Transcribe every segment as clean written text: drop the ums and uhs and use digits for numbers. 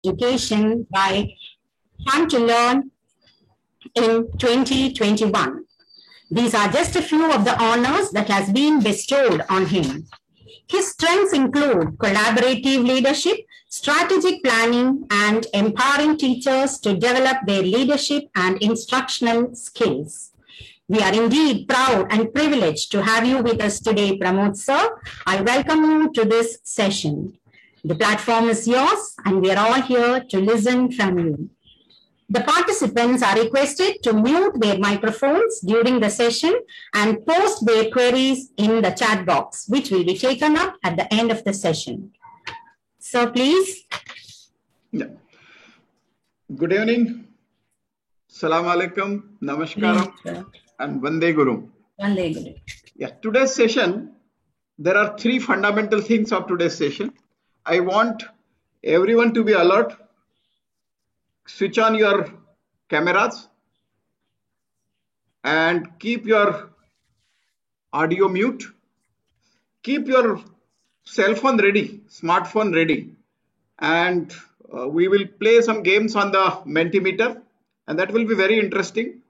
Education by Fun to Learn in 2021. These are just a few of the honors that has been bestowed on him. His strengths include collaborative leadership, strategic planning, and empowering teachers to develop their leadership and instructional skills. We are indeed proud and privileged to have you with us today, Pramod sir. I welcome you to this session. The platform is yours, and we are all here to listen from you. The participants are requested to mute their microphones during the session and post their queries in the chat box, which will be taken up at the end of the session. So please. Yeah. Good evening. Salam alaikum, namaskaram, and Vande Guru. Vande Guru. Yeah, today's session, there are three fundamental things of today's session. I want everyone to be alert. Switch on your cameras and keep your audio mute. Keep your cell phone ready, smartphone ready, and we will play some games on the Mentimeter, and that will be very interesting.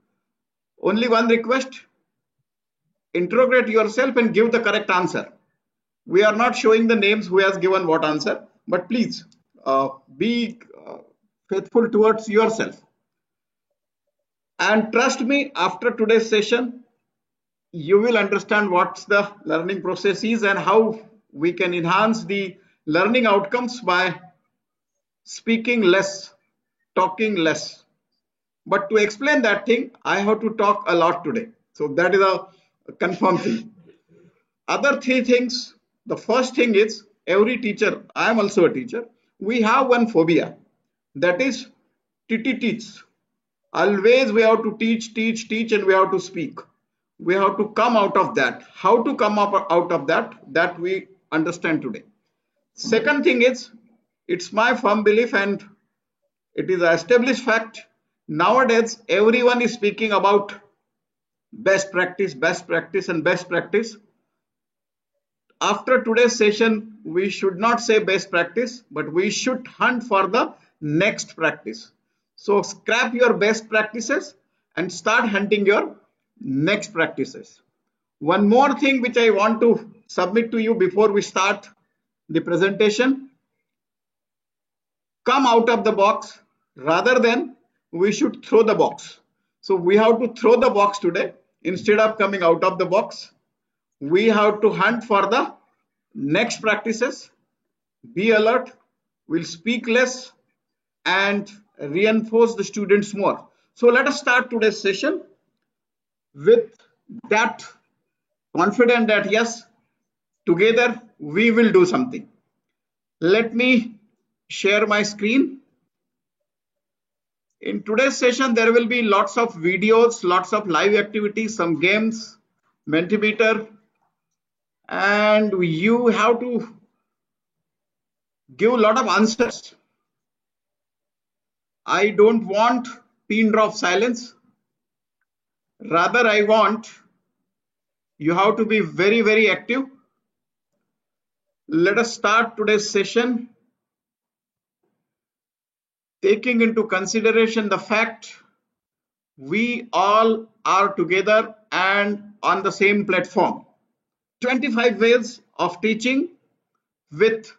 Only one request: interrogate yourself and give the correct answer. We are not showing the names who has given what answer, but please be faithful towards yourself. And trust me, after today's session, you will understand what the learning process is and how we can enhance the learning outcomes by speaking less, talking less. But to explain that thing, I have to talk a lot today. So that is a confirmed thing. Other three things. The first thing is, every teacher, I am also a teacher, we have one phobia. That is teach. Always we have to teach, and we have to speak. We have to come out of that. How to come up out of that we understand today. Second thing is, it's my firm belief and it is an established fact. Nowadays, everyone is speaking about best practice. After today's session, we should not say best practice, but we should hunt for the next practice. So scrap your best practices and start hunting your next practices. One more thing which I want to submit to you before we start the presentation. Come out of the box rather than we should throw the box. So we have to throw the box today instead of coming out of the box. We have to hunt for the next practices. Be alert. We'll speak less and reinforce the students more. So let us start today's session with that confident that yes, together we will do something. Let me share my screen. In today's session, there will be lots of videos, lots of live activities, some games, Mentimeter, and you have to give a lot of answers. I don't want pin drop silence. Rather, I want you have to be very, very active. Let us start today's session taking into consideration the fact we all are together and on the same platform. 25 ways of teaching with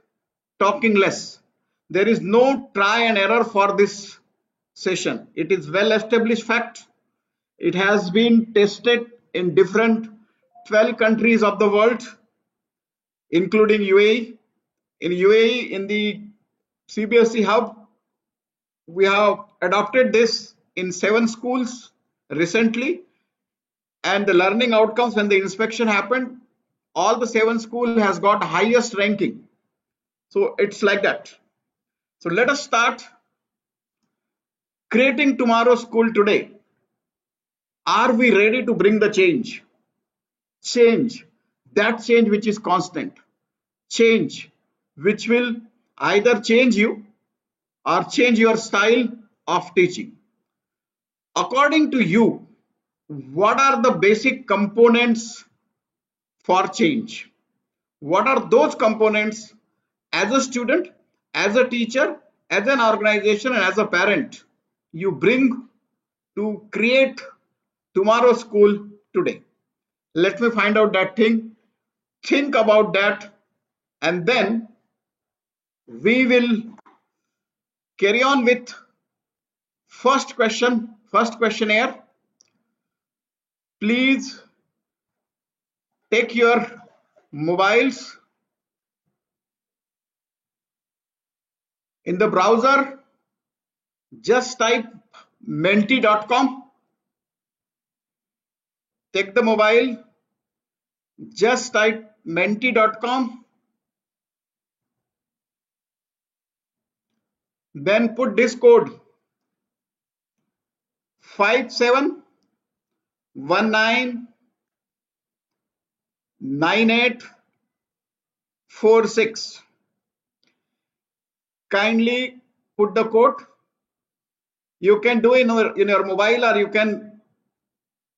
talking less. There is no try and error for this session. It is well established fact. It has been tested in different 12 countries of the world, including UAE. In UAE, in the CBSE hub, we have adopted this in 7 schools recently, and the learning outcomes when the inspection happened, all the 7 schools has got highest ranking. So it's like that. So let us start creating tomorrow's school today. Are we ready to bring the change? Change, that change which is constant. Change which will either change you or change your style of teaching. According to you, what are the basic components for change? What are those components as a student, as a teacher, as an organization and as a parent you bring to create tomorrow's school today? Let me find out that thing. Think about that, and then we will carry on with first questionnaire. Please take your mobiles in the browser, just type menti.com. Take the mobile, just type menti.com. Then put this code 57199846. Kindly put the code. You can do in your mobile, or you can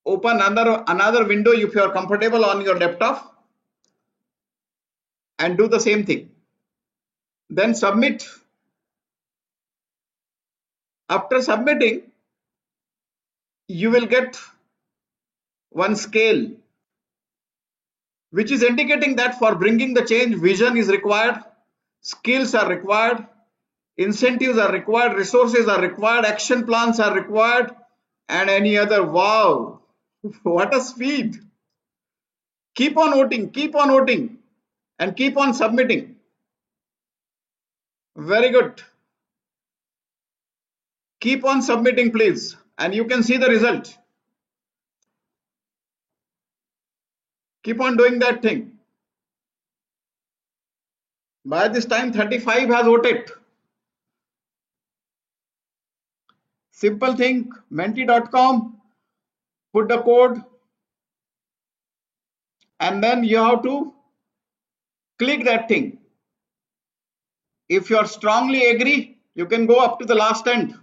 open another window if you are comfortable on your laptop and do the same thing. Then submit. After submitting, you will get one scale which is indicating that for bringing the change, vision is required, skills are required, incentives are required, resources are required, action plans are required, and any other. Wow, what a speed. Keep on voting, and keep on submitting. Very good. Keep on submitting, please, and you can see the result. Keep on doing that thing. By this time, 35 has voted. Simple thing, menti.com, put the code, and then you have to click that thing. If you are strongly agree, you can go up to the last end.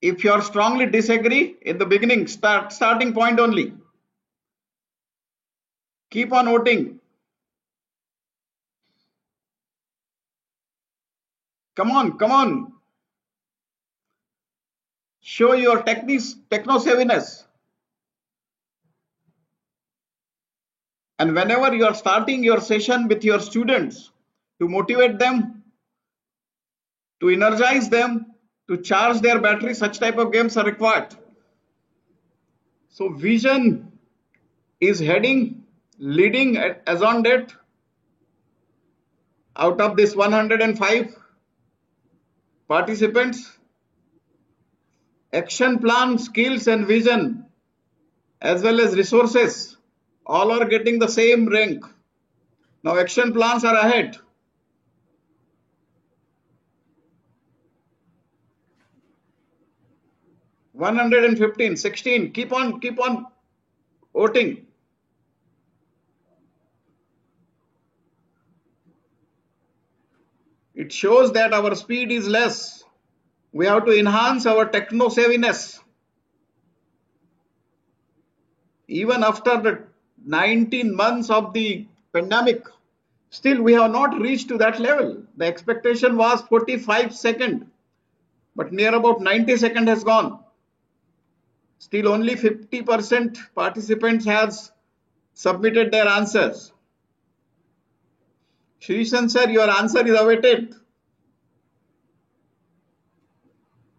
If you are strongly disagree, in the beginning, starting point only. Keep on voting. Come on. Show your techno savviness. And whenever you are starting your session with your students, to motivate them, to energize them, to charge their battery, such type of games are required. So vision is leading as on date. Out of this 105 participants, action plan, skills and vision, as well as resources, all are getting the same rank. Now action plans are ahead. $115, 16. Keep on voting. It shows that our speed is less. We have to enhance our techno savviness. Even after the 19 months of the pandemic, still we have not reached to that level. The expectation was 45 seconds, but near about 90 seconds has gone. Still only 50% participants has submitted their answers. Shrishan sir, your answer is awaited.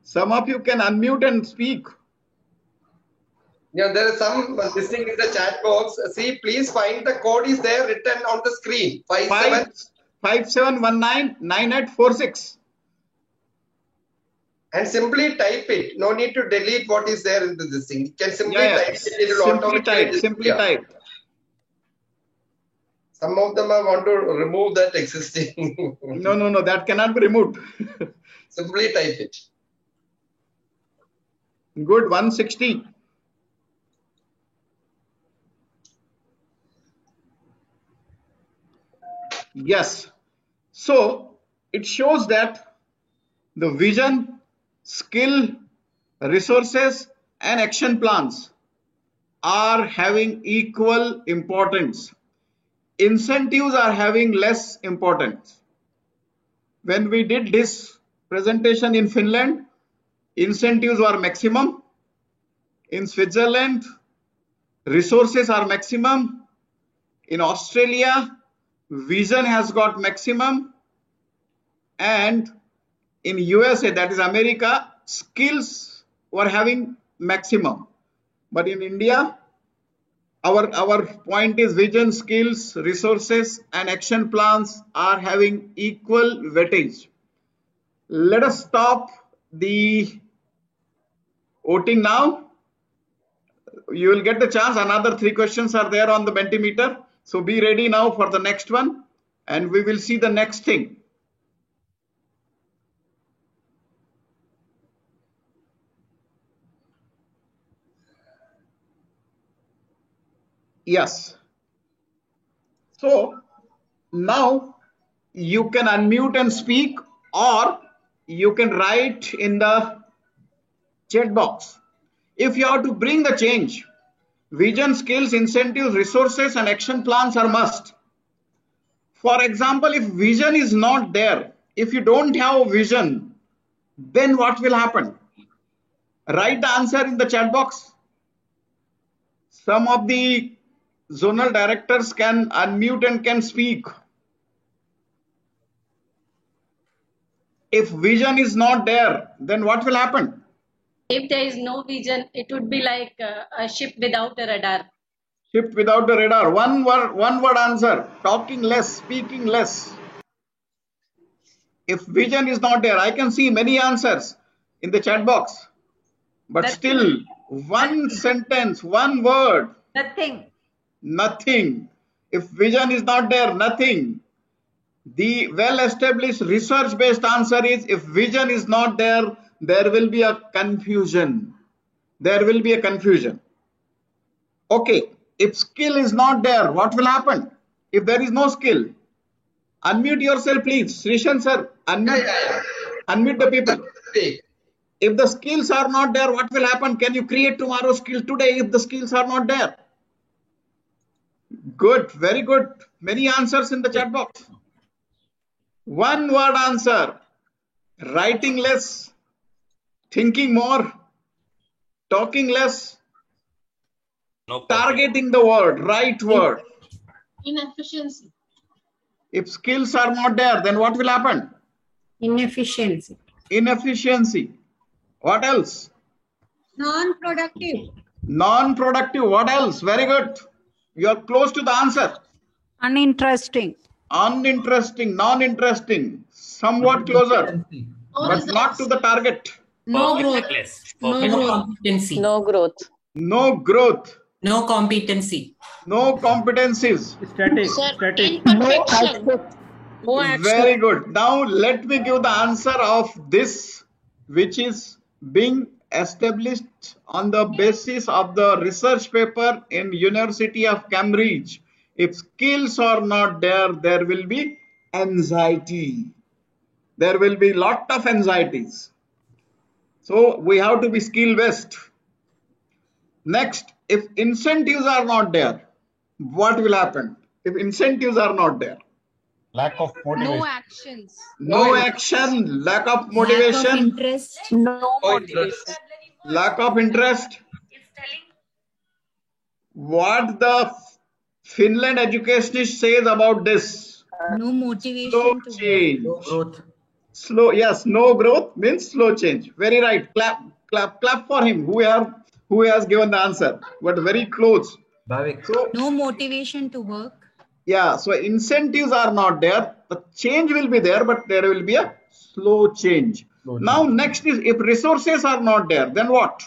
Some of you can unmute and speak. Yeah, there is some listing in the chat box. See, please find the code is there written on the screen. 57199846. And simply type it. No need to delete what is there in this thing. You can simply type it. It will automatically simply type. Some of them I want to remove that existing. No, that cannot be removed. Simply type it. Good, 160. Yes. So it shows that the vision, skill, resources and action plans are having equal importance. Incentives are having less importance. When we did this presentation in Finland, incentives were maximum. In Switzerland, resources are maximum. In Australia, vision has got maximum. And in USA, that is America, skills were having maximum. But in India, our point is vision, skills, resources, and action plans are having equal weightage. Let us stop the voting now. You will get the chance. Another 3 questions are there on the Mentimeter. So be ready now for the next one, and we will see the next thing. Yes. So now you can unmute and speak, or you can write in the chat box. If you have to bring the change, vision, skills, incentives, resources, and action plans are must. For example, if vision is not there, if you don't have a vision, then what will happen? Write the answer in the chat box. Some of the zonal directors can unmute and can speak. If vision is not there, then what will happen? If there is no vision, it would be like a ship without a radar. Ship without a radar. One word answer. Talking less, speaking less. If vision is not there, I can see many answers in the chat box. But still, one sentence, one word. Nothing. Nothing. If vision is not there, nothing. The well-established research-based answer is, if vision is not there, there will be a confusion. There will be a confusion. Okay, if skill is not there, what will happen? If there is no skill, unmute yourself, please. Srishan sir, unmute the people. If the skills are not there, what will happen? Can you create tomorrow's skill today if the skills are not there? Good, very good. Many answers in the chat box. One word answer. Writing less, thinking more, talking less, targeting the word, right word. Inefficiency. If skills are not there, then what will happen? Inefficiency. Inefficiency. What else? Non-productive. Non-productive. What else? Very good. You are close to the answer. Uninteresting. Uninteresting, non-interesting, somewhat closer, but not to the target. No growth. No competency. No growth. No growth. No competency. No competencies. Static. No action. Very good. Now let me give the answer of this, which is being established on the basis of the research paper in University of Cambridge. If skills are not there, there will be anxiety. There will be lot of anxieties. So we have to be skill based. Next, if incentives are not there, what will happen? If incentives are not there, Lack of motivation. No actions. no action, lack of motivation, Lack of interest. No motivation. lack of interest. What the Finland educationist says about this? No motivation Slow to change. No growth. Slow, yes, no growth means slow change. Very right. Clap for him. Who has given the answer? But very close. Bhavik. So no motivation to work. yeah, so incentives are not there. The change will be there, but there will be a slow change. Now next is, if resources are not there, then what?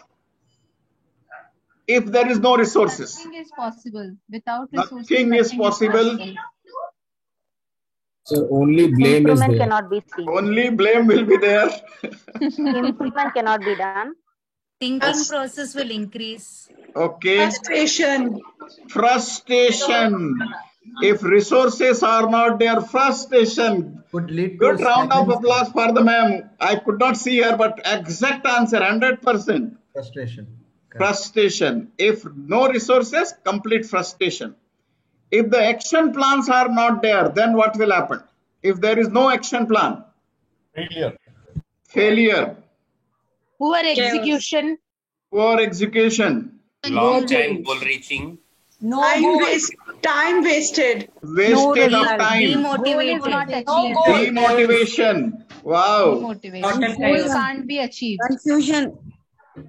If there is no resources, Nothing is possible without resources. nothing is possible. So only blame is Improvement there. cannot be seen. Only blame will be there. Improvement cannot be done. Thinking process will increase. Okay. Frustration. Frustration. If resources are not there, frustration. Would lead to Good round of stagnancy. applause for the ma'am. I could not see her, but exact answer, 100%. Frustration. Frustration. If no resources, complete frustration. If the action plans are not there, then what will happen? If there is no action plan, Failure. Failure. Poor Chaos. execution. Poor execution. Long time goal reaching. Time wasted. Wastage of time. Goal is not achieved. Demotivation. Wow. Demotivation. Goal Can't be achieved.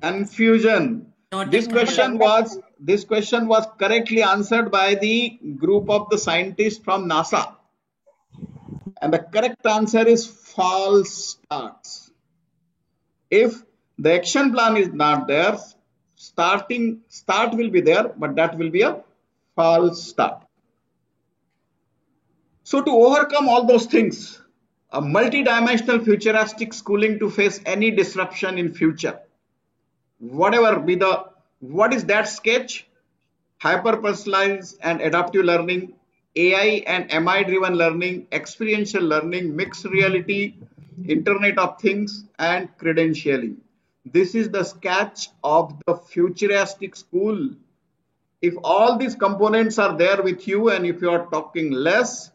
Confusion. Not This at question was correctly answered by the group of the scientists from NASA. And the correct answer is false starts. If the action plan is not there, start will be there, but that will be a false start. So to overcome all those things, a multi-dimensional futuristic schooling to face any disruption in future, what is that sketch? Hyper-personalized and adaptive learning, AI and MI driven learning, experiential learning, mixed reality, Internet of Things, and credentialing. This is the sketch of the futuristic school. If all these components are there with you and if you are talking less,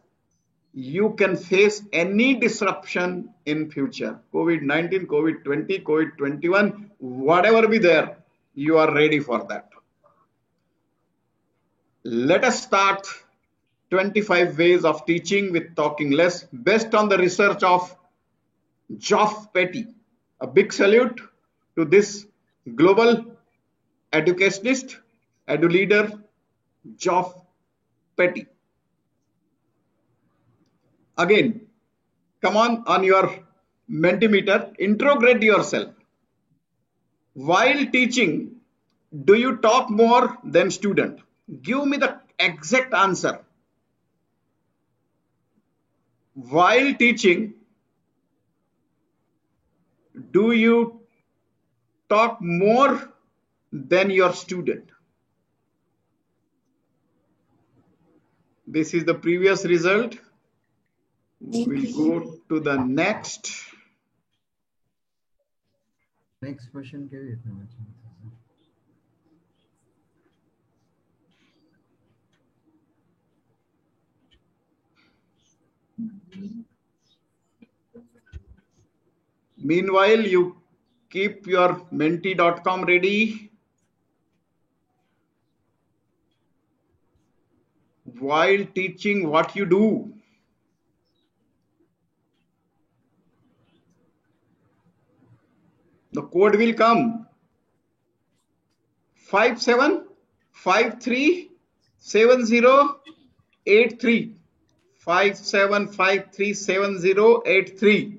you can face any disruption in future. COVID-19, COVID-20, COVID-21, whatever be there, you are ready for that. Let us start 25 ways of teaching with talking less based on the research of Geoff Petty. A big salute to this global educationist, edu leader, Geoff Petty. Again, come on your Mentimeter, intrograde yourself. While teaching, do you talk more than student? Give me the exact answer. While teaching, do you talk more than your student? This is the previous result. We'll go to the next. Next question. Meanwhile, you keep your menti.com ready. While teaching, what you do? The code will come. 57537083. 57537083.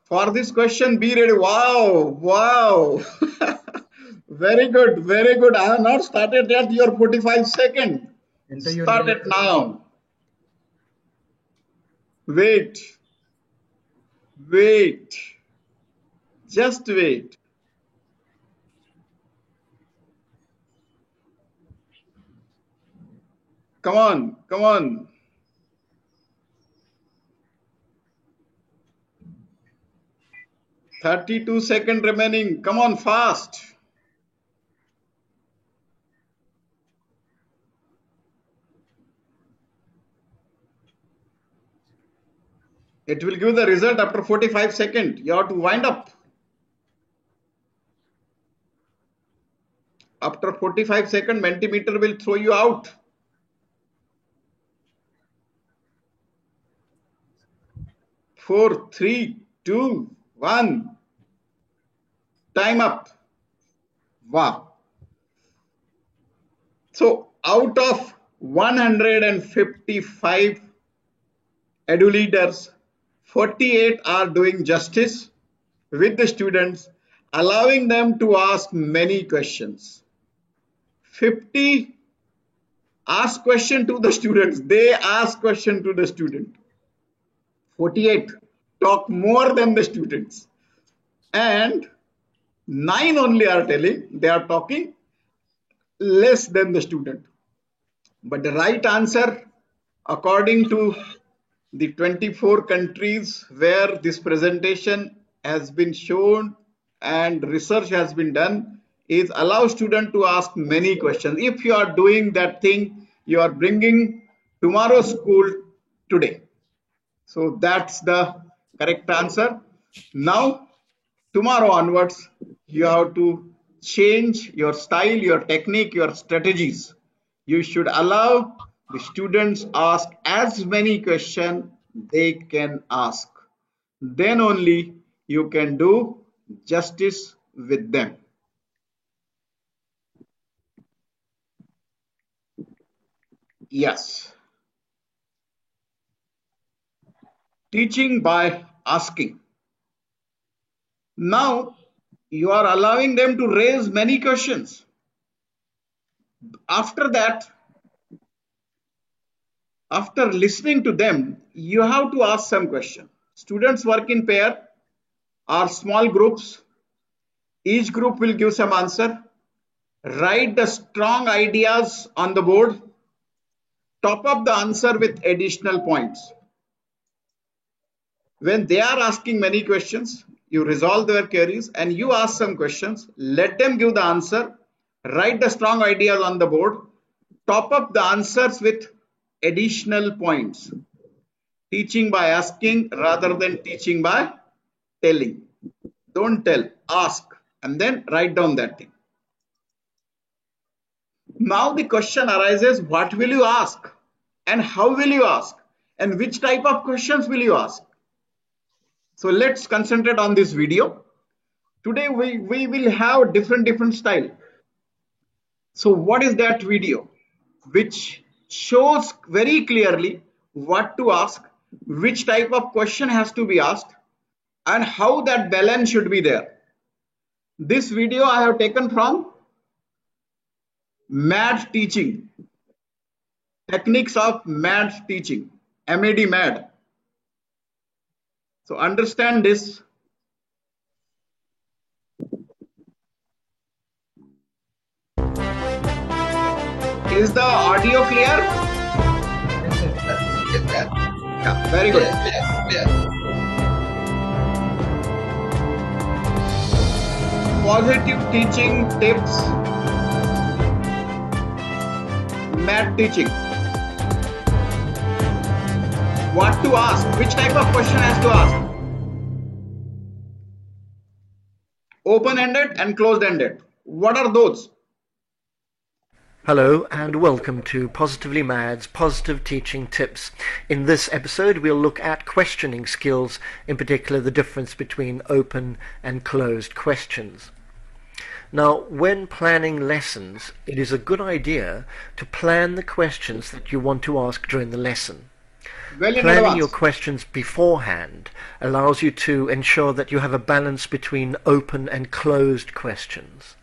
For this question, be ready. Wow. Very good, very good. I have not started yet your 45 seconds. Start it now. Wait. Just wait. Come on. 32 seconds remaining. Come on, fast. It will give the result after 45 seconds. You have to wind up. After 45 seconds, Mentimeter will throw you out. 4, 3, 2, 1. Time up. Wow. So out of 155 edu leaders, 48 are doing justice with the students, allowing them to ask many questions. 50 ask question to the students. They ask question to the student. 48 talk more than the students. And 9 only are telling they are talking less than the student. But the right answer, according to the 24 countries where this presentation has been shown and research has been done, is allow student to ask many questions. If you are doing that thing, you are bringing tomorrow's school today. So that's the Correct answer. Now, tomorrow onwards, you have to change your style, your technique, your strategies. You should allow the students ask as many questions they can ask. Then only you can do justice with them. Yes. Teaching by asking. Now you are allowing them to raise many questions. After that, after listening to them, you have to ask some question. Students work in pair or small groups. Each group will give some answer. Write the strong ideas on the board. Top up the answer with additional points. When they are asking many questions, you resolve their queries and you ask some questions. Let them give the answer. Write the strong ideas on the board. Top up the answers with additional points. Teaching by asking rather than teaching by telling. Don't tell, ask, and then write down that thing. Now the question arises, what will you ask? And how will you ask? And which type of questions will you ask? So let's concentrate on this video. Today we will have different style. So what is that video? Which shows very clearly what to ask, which type of question has to be asked, and how that balance should be there. This video I have taken from MAD teaching, techniques of MAD teaching, MAD MAD. So understand this. Is the audio clear? Yeah, very good. Positive teaching tips. MAD teaching. What to ask? Which type of question has to ask? Open-ended and closed-ended. What are those? Hello and welcome to Positively Mad's Positive Teaching Tips. In this episode we'll look at questioning skills, in particular the difference between open and closed questions. Now, when planning lessons, it is a good idea to plan the questions that you want to ask during the lesson. Planning your questions beforehand allows you to ensure that you have a balance between open and closed questions.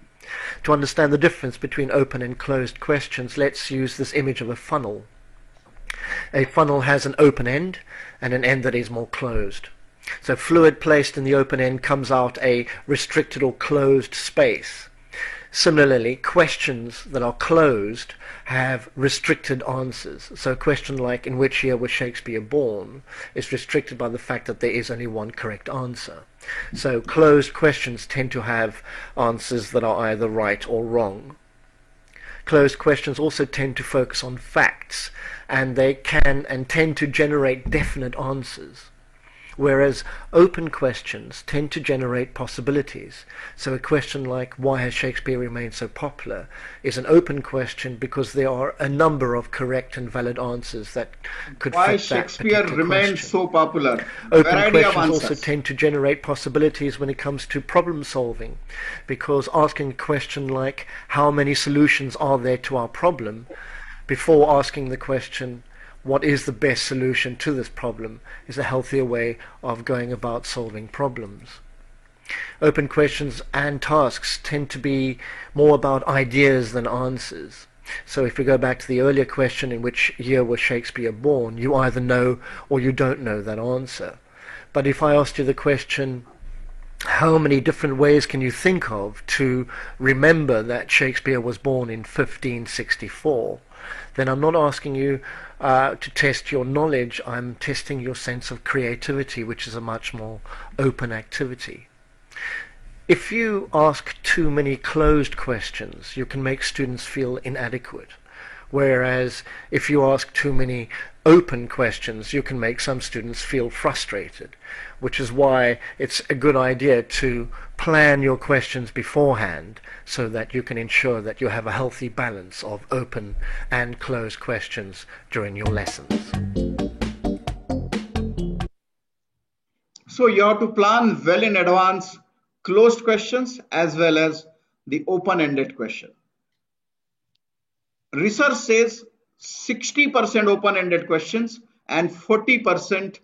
To understand the difference between open and closed questions, let's use this image of a funnel. A funnel has an open end and an end that is more closed. So fluid placed in the open end comes out a restricted or closed space. Similarly, questions that are closed have restricted answers. So a question like, in which year was Shakespeare born, is restricted by the fact that there is only one correct answer. So closed questions tend to have answers that are either right or wrong. Closed questions also tend to focus on facts, and they can and tend to generate definite answers. Whereas open questions tend to generate possibilities. So a question like, why has Shakespeare remained so popular, is an open question because there are a number of correct and valid answers that could fit that particular question. Why Shakespeare remained so popular? Open questions also tend to generate possibilities when it comes to problem solving, because asking a question like, how many solutions are there to our problem, before asking the question, what is the best solution to this problem, is a healthier way of going about solving problems. Open questions and tasks tend to be more about ideas than answers. So if we go back to the earlier question, in which year was Shakespeare born, you either know or you don't know that answer. But if I asked you the question, how many different ways can you think of to remember that Shakespeare was born in 1564, then I'm not asking you to test your knowledge, I'm testing your sense of creativity, which is a much more open activity. If you ask too many closed questions, you can make students feel inadequate. Whereas if you ask too many open questions, you can make some students feel frustrated, which is why it's a good idea to plan your questions beforehand so that you can ensure that you have a healthy balance of open and closed questions during your lessons. So you have to plan well in advance closed questions as well as the open-ended question. Research says 60% open-ended questions and 40%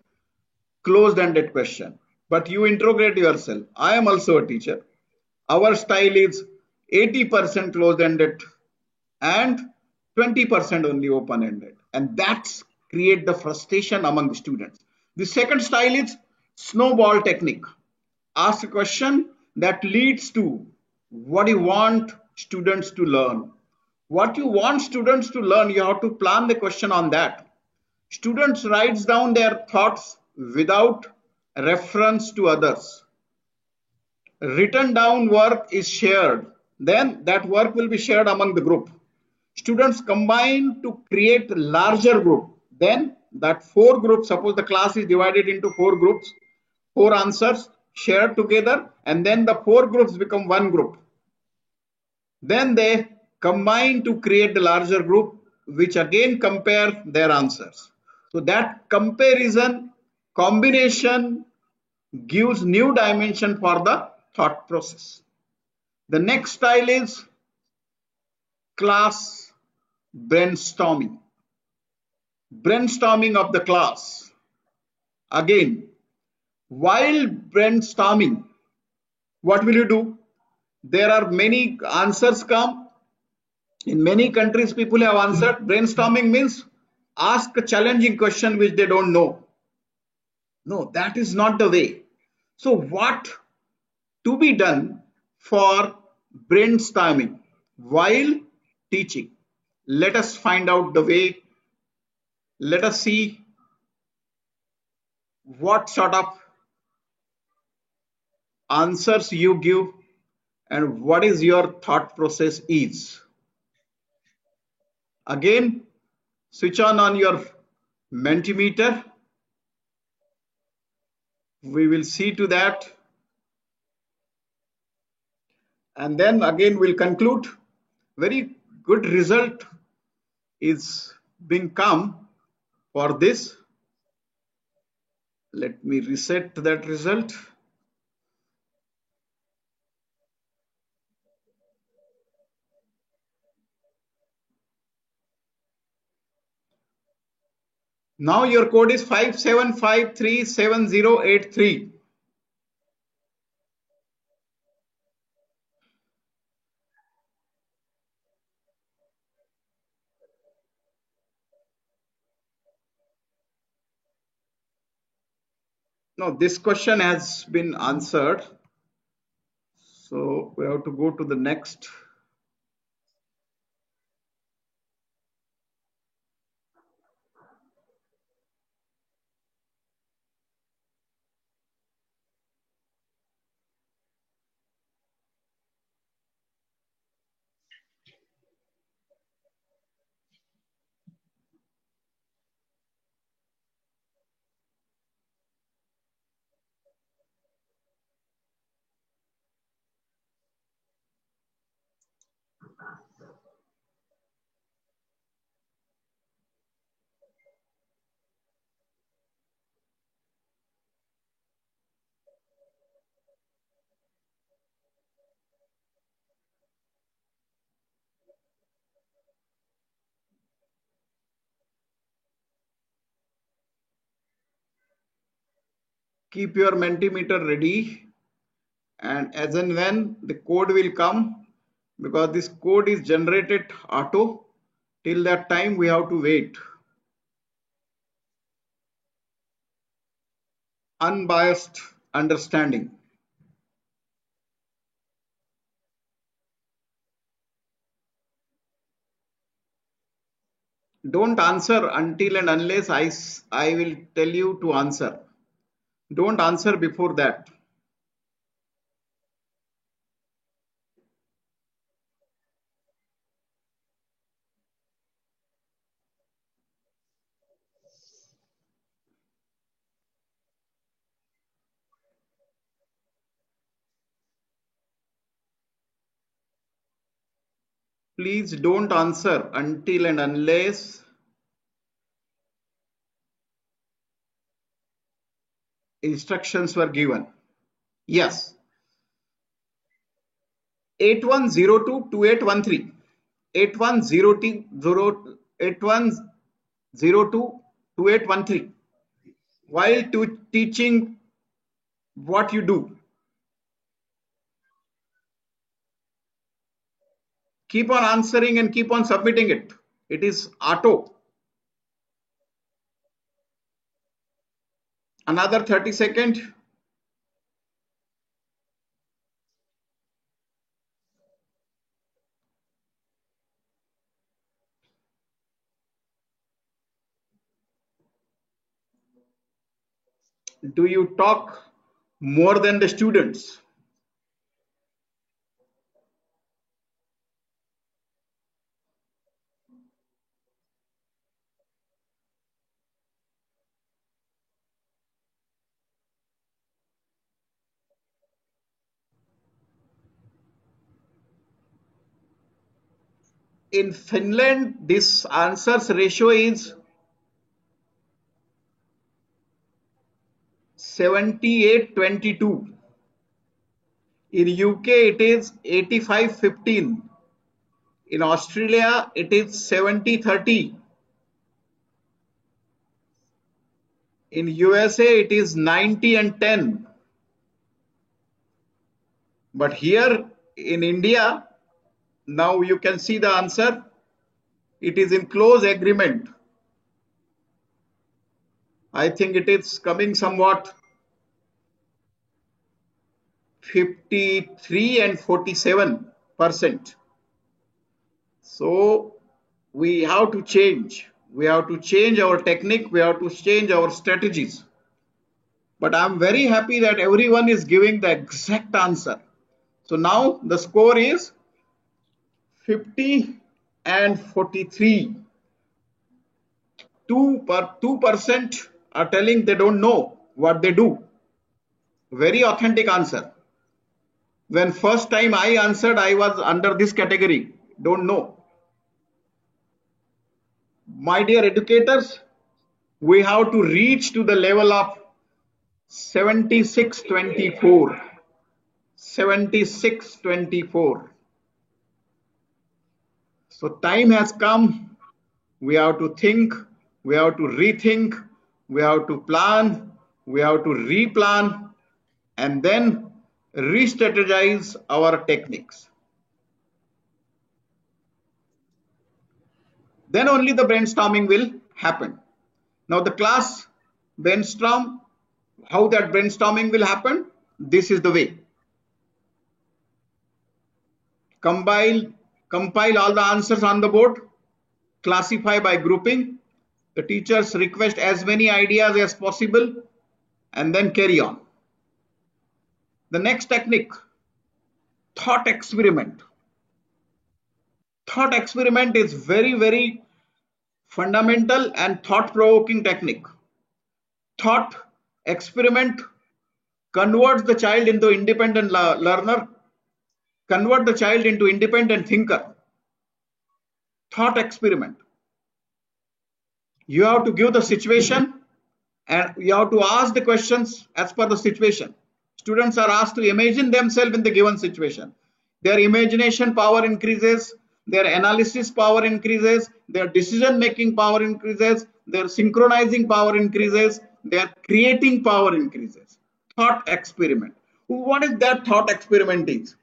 closed-ended question. But you interrogate yourself. I am also a teacher. Our style is 80% closed-ended and 20% only open-ended. And that's create the frustration among the students. The second style is snowball technique. Ask a question that leads to what you want students to learn. What you want students to learn, you have to plan the question on that. Students writes down their thoughts without reference to others. Written down work is shared. Then that work will be shared among the group. Students combine to create larger group. Then that 4 groups, suppose the class is divided into 4 groups, 4 answers shared together, and then the 4 groups become 1 group. Then they combine to create the larger group, which again compare their answers. So that comparison, combination gives new dimension for the thought process. The next style is class brainstorming. Brainstorming of the class. Again, while brainstorming, what will you do? There are many answers come. In many countries, people have answered. Brainstorming means ask a challenging question which they don't know. No, that is not the way. So what to be done for brainstorming while teaching? Let us find out the way. Let us see what sort of answers you give and what is your thought process is. Again, switch on your Mentimeter. We will see to that. And then again we'll conclude. Very good result is being come for this. Let me reset that result. Now your code is 57537083. Now this question has been answered. So we have to go to the next. Keep your Mentimeter ready, and as and when the code will come, because this code is generated auto, till that time we have to wait. Unbiased understanding. Don't answer until and unless I will tell you to answer. Don't answer before that. Please don't answer until and unless instructions were given. Yes. 81022813. 81022813. While teaching what you do, keep on answering and keep on submitting it. It is auto. Another 30 seconds. Do you talk more than the students? In Finland, this answers ratio is 78-22. In UK, it is 85-15. In Australia, it is 70-30. In USA, it is 90-10. But here in India, now you can see the answer. It is in close agreement. I think it is coming somewhat 53 and 47%. So we have to change. We have to change our technique. We have to change our strategies. But I'm very happy that everyone is giving the exact answer. So now the score is 50 and 43. 2% are telling they don't know what they do. Very authentic answer. When first time I answered, I was under this category. Don't know. My dear educators, we have to reach to the level of 76-24. 76-24. So time has come. We have to think. We have to rethink. We have to plan. We have to replan. And then re-strategize our techniques. Then only the brainstorming will happen. Now the class brainstorm, how that brainstorming will happen, this is the way. Compile all the answers on the board, classify by grouping. The teachers request as many ideas as possible and then carry on. The next technique, thought experiment. Thought experiment is very, very fundamental and thought-provoking technique. Thought experiment converts the child into independent learner, convert the child into independent thinker. Thought experiment. You have to give the situation and you have to ask the questions as per the situation. Students are asked to imagine themselves in the given situation. Their imagination power increases, their analysis power increases, their decision making power increases, their synchronizing power increases, their creating power increases. Thought experiment. What is that thought experiment is?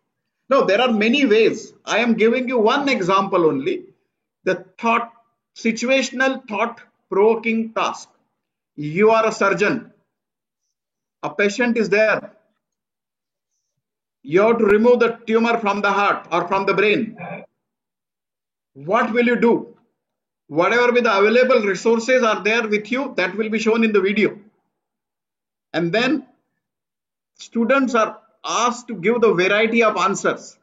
No, there are many ways. I am giving you one example only. The thought, situational thought provoking task. You are a surgeon. A patient is there. You have to remove the tumor from the heart or from the brain. What will you do? Whatever be the available resources are there with you, that will be shown in the video. And then students are asked to give the variety of answers.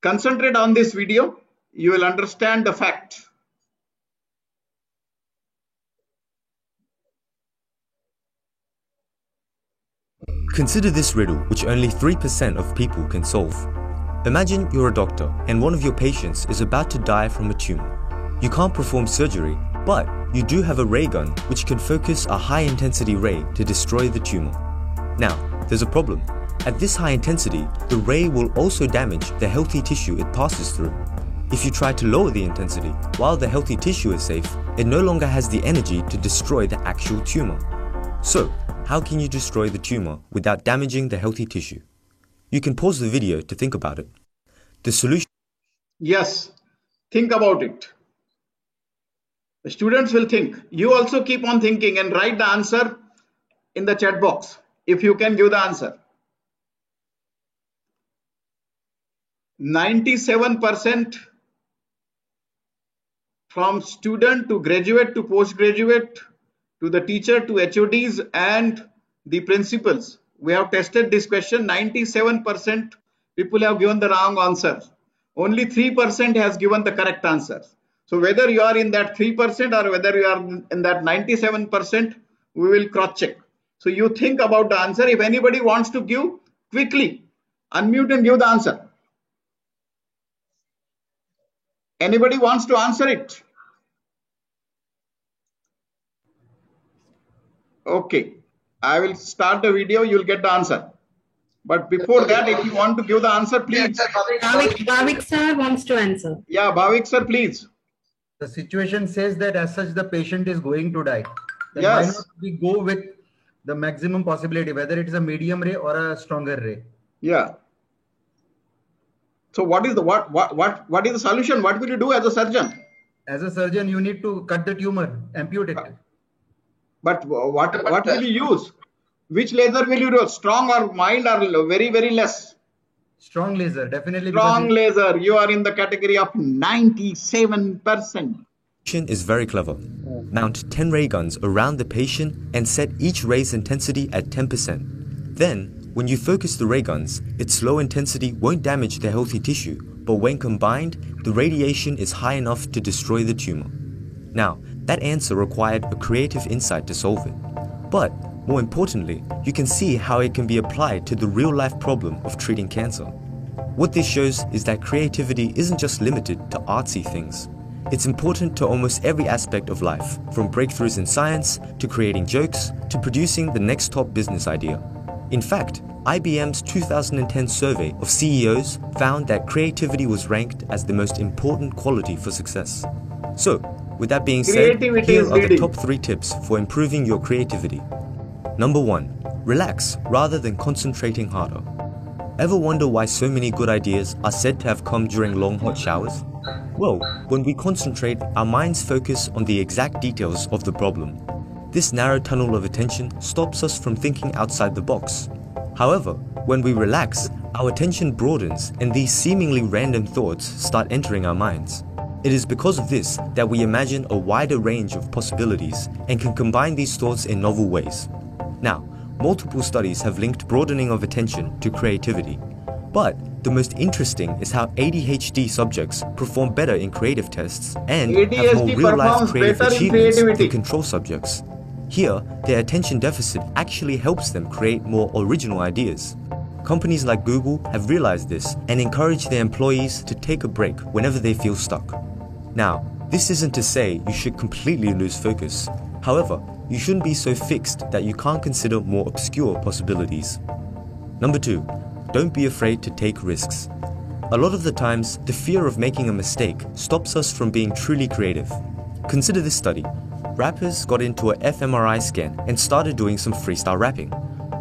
Concentrate on this video. You will understand the fact. Consider this riddle, which only 3% of people can solve. Imagine you're a doctor and one of your patients is about to die from a tumor. You can't perform surgery, but you do have a ray gun which can focus a high-intensity ray to destroy the tumor. Now, there's a problem. At this high intensity, the ray will also damage the healthy tissue it passes through. If you try to lower the intensity while the healthy tissue is safe, it no longer has the energy to destroy the actual tumor. So, how can you destroy the tumor without damaging the healthy tissue? You can pause the video to think about it. The solution... Yes, think about it. The students will think. You also keep on thinking and write the answer in the chat box if you can give the answer. 97% from student to graduate to postgraduate to the teacher to HODs and the principals. We have tested this question. 97% people have given the wrong answer. Only 3% has given the correct answer. So whether you are in that 3% or whether you are in that 97%, we will cross check. So you think about the answer. If anybody wants to give, quickly unmute and give the answer. Anybody wants to answer it? Okay, I will start the video. You'll get the answer. But before that, if you want to give the answer, please. Bhavik sir wants to answer. Yeah, Bhavik sir, please. The situation says that as such the patient is going to die. Then Yes. why not we go with the maximum possibility, whether it is a medium ray or a stronger ray? Yeah. So what is the what is the solution? What will you do as a surgeon? As a surgeon, you need to cut the tumor, amputate it. But what will you use? Which laser will you use? Strong or mild or very, very less? Strong laser, definitely. Strong laser. You are in the category of 97%. is very clever. Mount 10 ray guns around the patient and set each ray's intensity at 10%. Then, when you focus the ray guns, its low intensity won't damage the healthy tissue, but when combined, the radiation is high enough to destroy the tumor. Now, that answer required a creative insight to solve it. But, more importantly, you can see how it can be applied to the real-life problem of treating cancer. What this shows is that creativity isn't just limited to artsy things. It's important to almost every aspect of life, from breakthroughs in science, to creating jokes, to producing the next top business idea. In fact, IBM's 2010 survey of CEOs found that creativity was ranked as the most important quality for success. So, with that being said, here are the top 3 tips for improving your creativity. Number 1. Relax rather than concentrating harder. Ever wonder why so many good ideas are said to have come during long hot showers? Well, when we concentrate, our minds focus on the exact details of the problem. This narrow tunnel of attention stops us from thinking outside the box. However, when we relax, our attention broadens and these seemingly random thoughts start entering our minds. It is because of this that we imagine a wider range of possibilities and can combine these thoughts in novel ways. Now, multiple studies have linked broadening of attention to creativity. But the most interesting is how ADHD subjects perform better in creative tests and have more real-life creative achievements than control subjects. Here, their attention deficit actually helps them create more original ideas. Companies like Google have realized this and encourage their employees to take a break whenever they feel stuck. Now, this isn't to say you should completely lose focus. However, you shouldn't be so fixed that you can't consider more obscure possibilities. Number 2. Don't be afraid to take risks. A lot of the times, the fear of making a mistake stops us from being truly creative. Consider this study. Rappers got into a fMRI scan and started doing some freestyle rapping.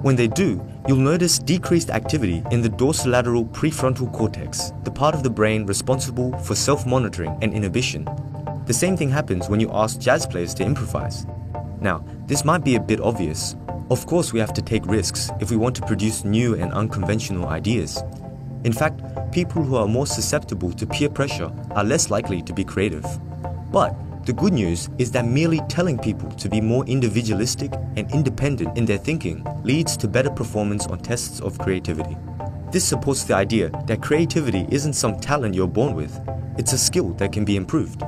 When they do, you'll notice decreased activity in the dorsolateral prefrontal cortex, the part of the brain responsible for self-monitoring and inhibition. The same thing happens when you ask jazz players to improvise. Now, this might be a bit obvious. Of course, we have to take risks if we want to produce new and unconventional ideas. In fact, people who are more susceptible to peer pressure are less likely to be creative. But the good news is that merely telling people to be more individualistic and independent in their thinking leads to better performance on tests of creativity. This supports the idea that creativity isn't some talent you're born with, it's a skill that can be improved.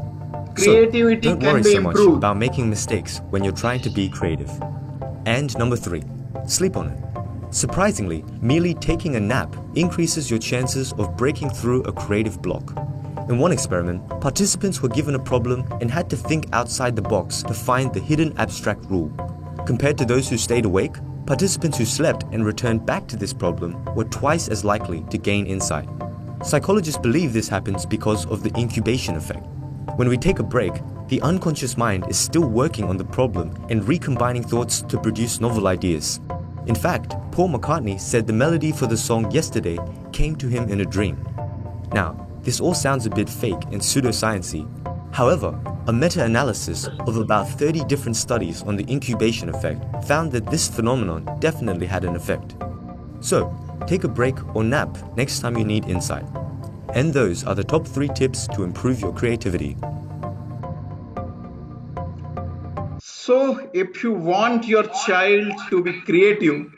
Creativity so, don't worry so much about making mistakes when you're trying to be creative. And number 3, sleep on it. Surprisingly, merely taking a nap increases your chances of breaking through a creative block. In one experiment, participants were given a problem and had to think outside the box to find the hidden abstract rule. Compared to those who stayed awake, participants who slept and returned back to this problem were twice as likely to gain insight. Psychologists believe this happens because of the incubation effect. When we take a break, the unconscious mind is still working on the problem and recombining thoughts to produce novel ideas. In fact, Paul McCartney said the melody for the song Yesterday came to him in a dream. Now, this all sounds a bit fake and pseudoscience-y. However, a meta-analysis of about 30 different studies on the incubation effect found that this phenomenon definitely had an effect. So, take a break or nap next time you need insight. And those are the top 3 tips to improve your creativity. So, if you want your child to be creative,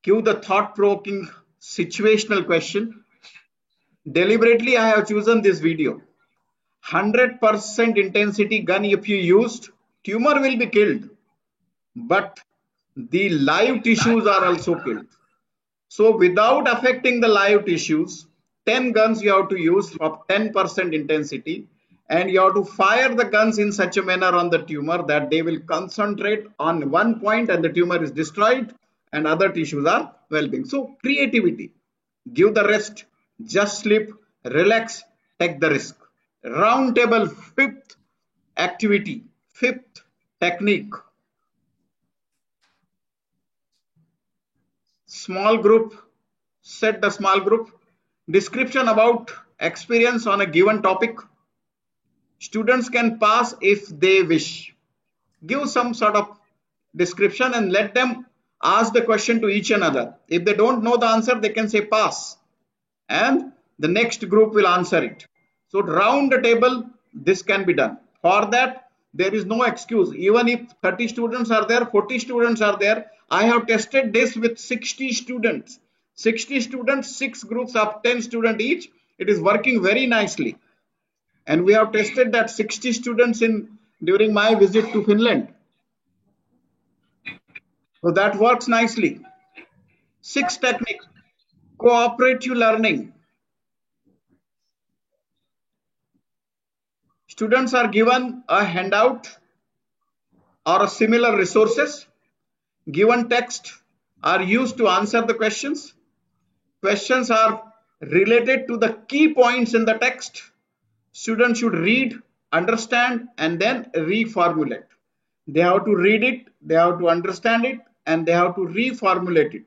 give the thought-provoking situational question. Deliberately, I have chosen this video. 100% intensity gun if you used, tumor will be killed. But the live tissues are also killed. So without affecting the live tissues, 10 guns you have to use of 10% intensity, and you have to fire the guns in such a manner on the tumor that they will concentrate on one point and the tumor is destroyed and other tissues are well-being. So creativity, give the rest, just sleep, relax, take the risk. Round table, 5th activity, 5th technique. Small group, set the small group. Description about experience on a given topic. Students can pass if they wish. Give some sort of description and let them ask the question to each another. If they don't know the answer, they can say pass. And the next group will answer it. So round the table, this can be done. For that, there is no excuse. Even if 30 students are there, 40 students are there, I have tested this with 60 students. 60 students, 6 groups of 10 students each. It is working very nicely. And we have tested that 60 students during my visit to Finland. So that works nicely. 6th technique, cooperative learning. Students are given a handout or a similar resources. Given text are used to answer the questions. Questions are related to the key points in the text. Students should read, understand, and then reformulate. They have to read it, they have to understand it, and they have to reformulate it.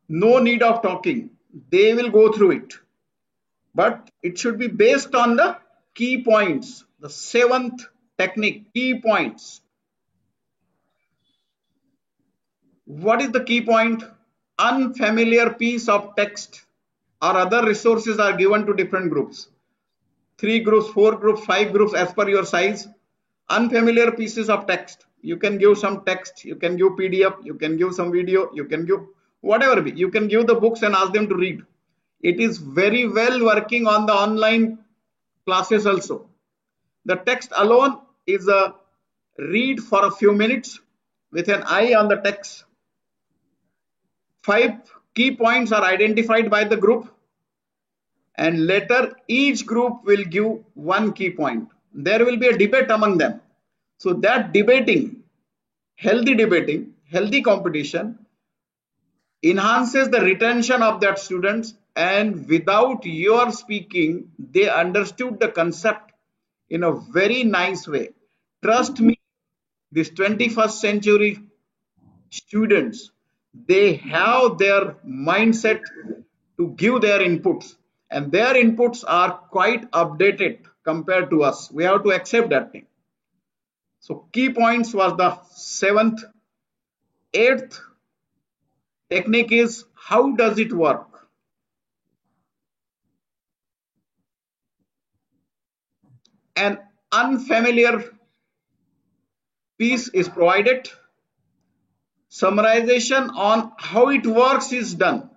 No need of talking. They will go through it. But it should be based on the key points. The 7th technique, key points. What is the key point? Unfamiliar piece of text or other resources are given to different groups. 3 groups, 4 groups, 5 groups as per your size. Unfamiliar pieces of text. You can give some text, you can give PDF, you can give some video, you can give whatever. You can give the books and ask them to read. It is very well working on the online classes also. The text alone is a read for a few minutes with an eye on the text. 5 key points are identified by the group, and later each group will give 1 key point. There will be a debate among them. So that debating, healthy competition enhances the retention of that students, and without your speaking, they understood the concept in a very nice way. Trust me, this 21st century students, they have their mindset to give their inputs, and their inputs are quite updated compared to us. We have to accept that thing. So key points was the 7th. 8th technique is how does it work? An unfamiliar piece is provided. Summarization on how it works is done.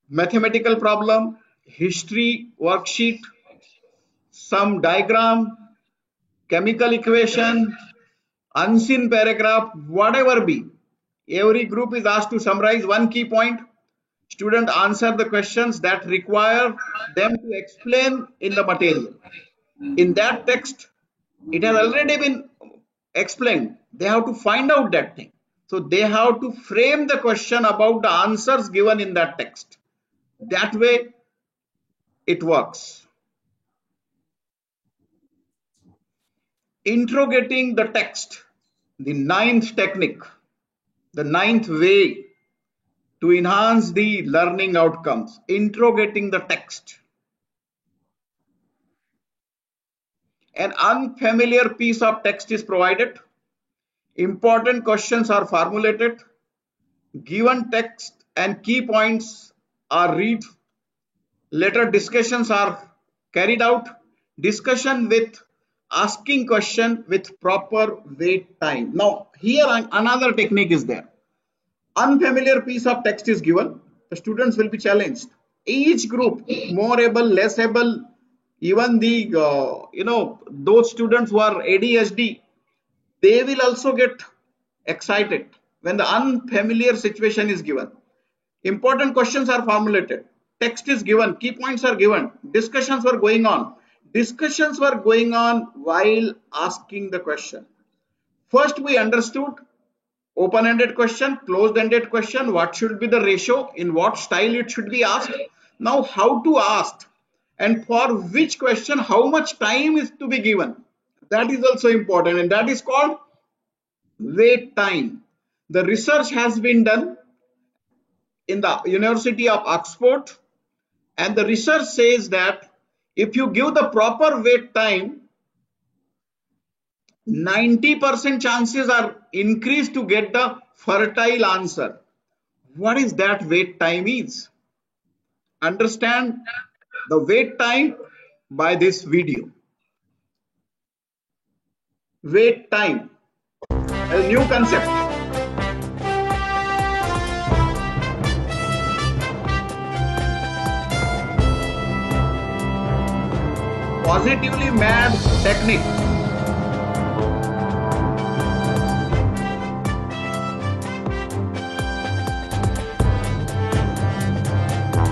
Mathematical problem, history worksheet, some diagram, chemical equation, unseen paragraph, whatever be. Every group is asked to summarize one key point. Students answer the questions that require them to explain in the material. In that text, it has already been explained. They have to find out that thing. So they have to frame the question about the answers given in that text. That way it works. Interrogating the text, the ninth technique, the ninth way to enhance the learning outcomes. Interrogating the text. An unfamiliar piece of text is provided. Important questions are formulated. Given text and key points are read. Later discussions are carried out. Discussion with asking question with proper wait time. Now here another technique is there. Unfamiliar piece of text is given. The students will be challenged. Each group, more able, less able, even the those students who are ADHD, they will also get excited when the unfamiliar situation is given. Important questions are formulated. Text is given. Key points are given. Discussions were going on. Discussions were going on while asking the question. First we understood open-ended question, closed-ended question, what should be the ratio, in what style it should be asked. Now how to ask and for which question how much time is to be given. That is also important, and that is called wait time. The research has been done in the University of Oxford, and the research says that if you give the proper wait time, 90% chances are increased to get the fertile answer. What is that wait time is? Understand the wait time by this video. Wait time, a new concept. Positively mad technique.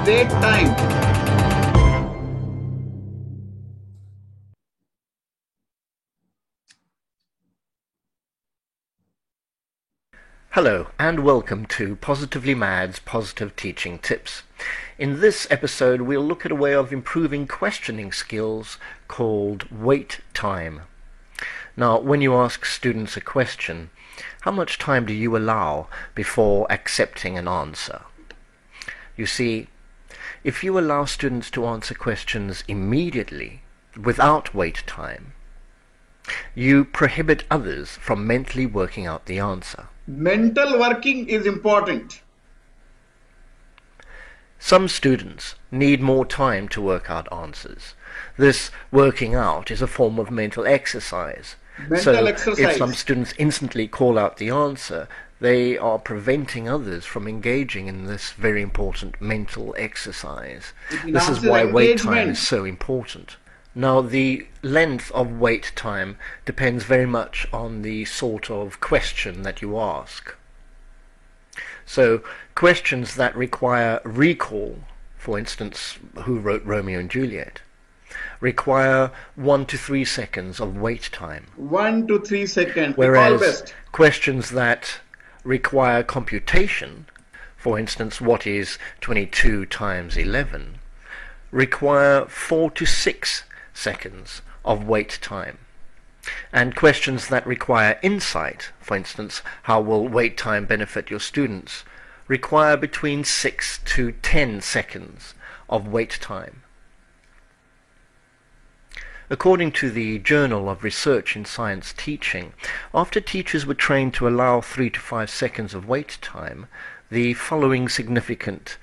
Wait time. Hello and welcome to Positively Mad's Positive Teaching Tips. In this episode we'll look at a way of improving questioning skills called wait time. Now when you ask students a question, how much time do you allow before accepting an answer? You see, if you allow students to answer questions immediately without wait time, you prohibit others from mentally working out the answer. Mental working is important. Some students need more time to work out answers. This working out is a form of mental exercise. If some students instantly call out the answer, they are preventing others from engaging in this very important mental exercise. This is why wait time is so important. Now, the length of wait time depends very much on the sort of question that you ask. So, questions that require recall, for instance, who wrote Romeo and Juliet, require 1 to 3 seconds of wait time. 1 to 3 seconds. Whereas questions that require computation, for instance, what is 22 times 11, require 4 to 6 seconds of wait time. And questions that require insight, for instance, how will wait time benefit your students, require between 6 to 10 seconds of wait time. According to the Journal of Research in Science Teaching, after teachers were trained to allow 3 to 5 seconds of wait time, the following significant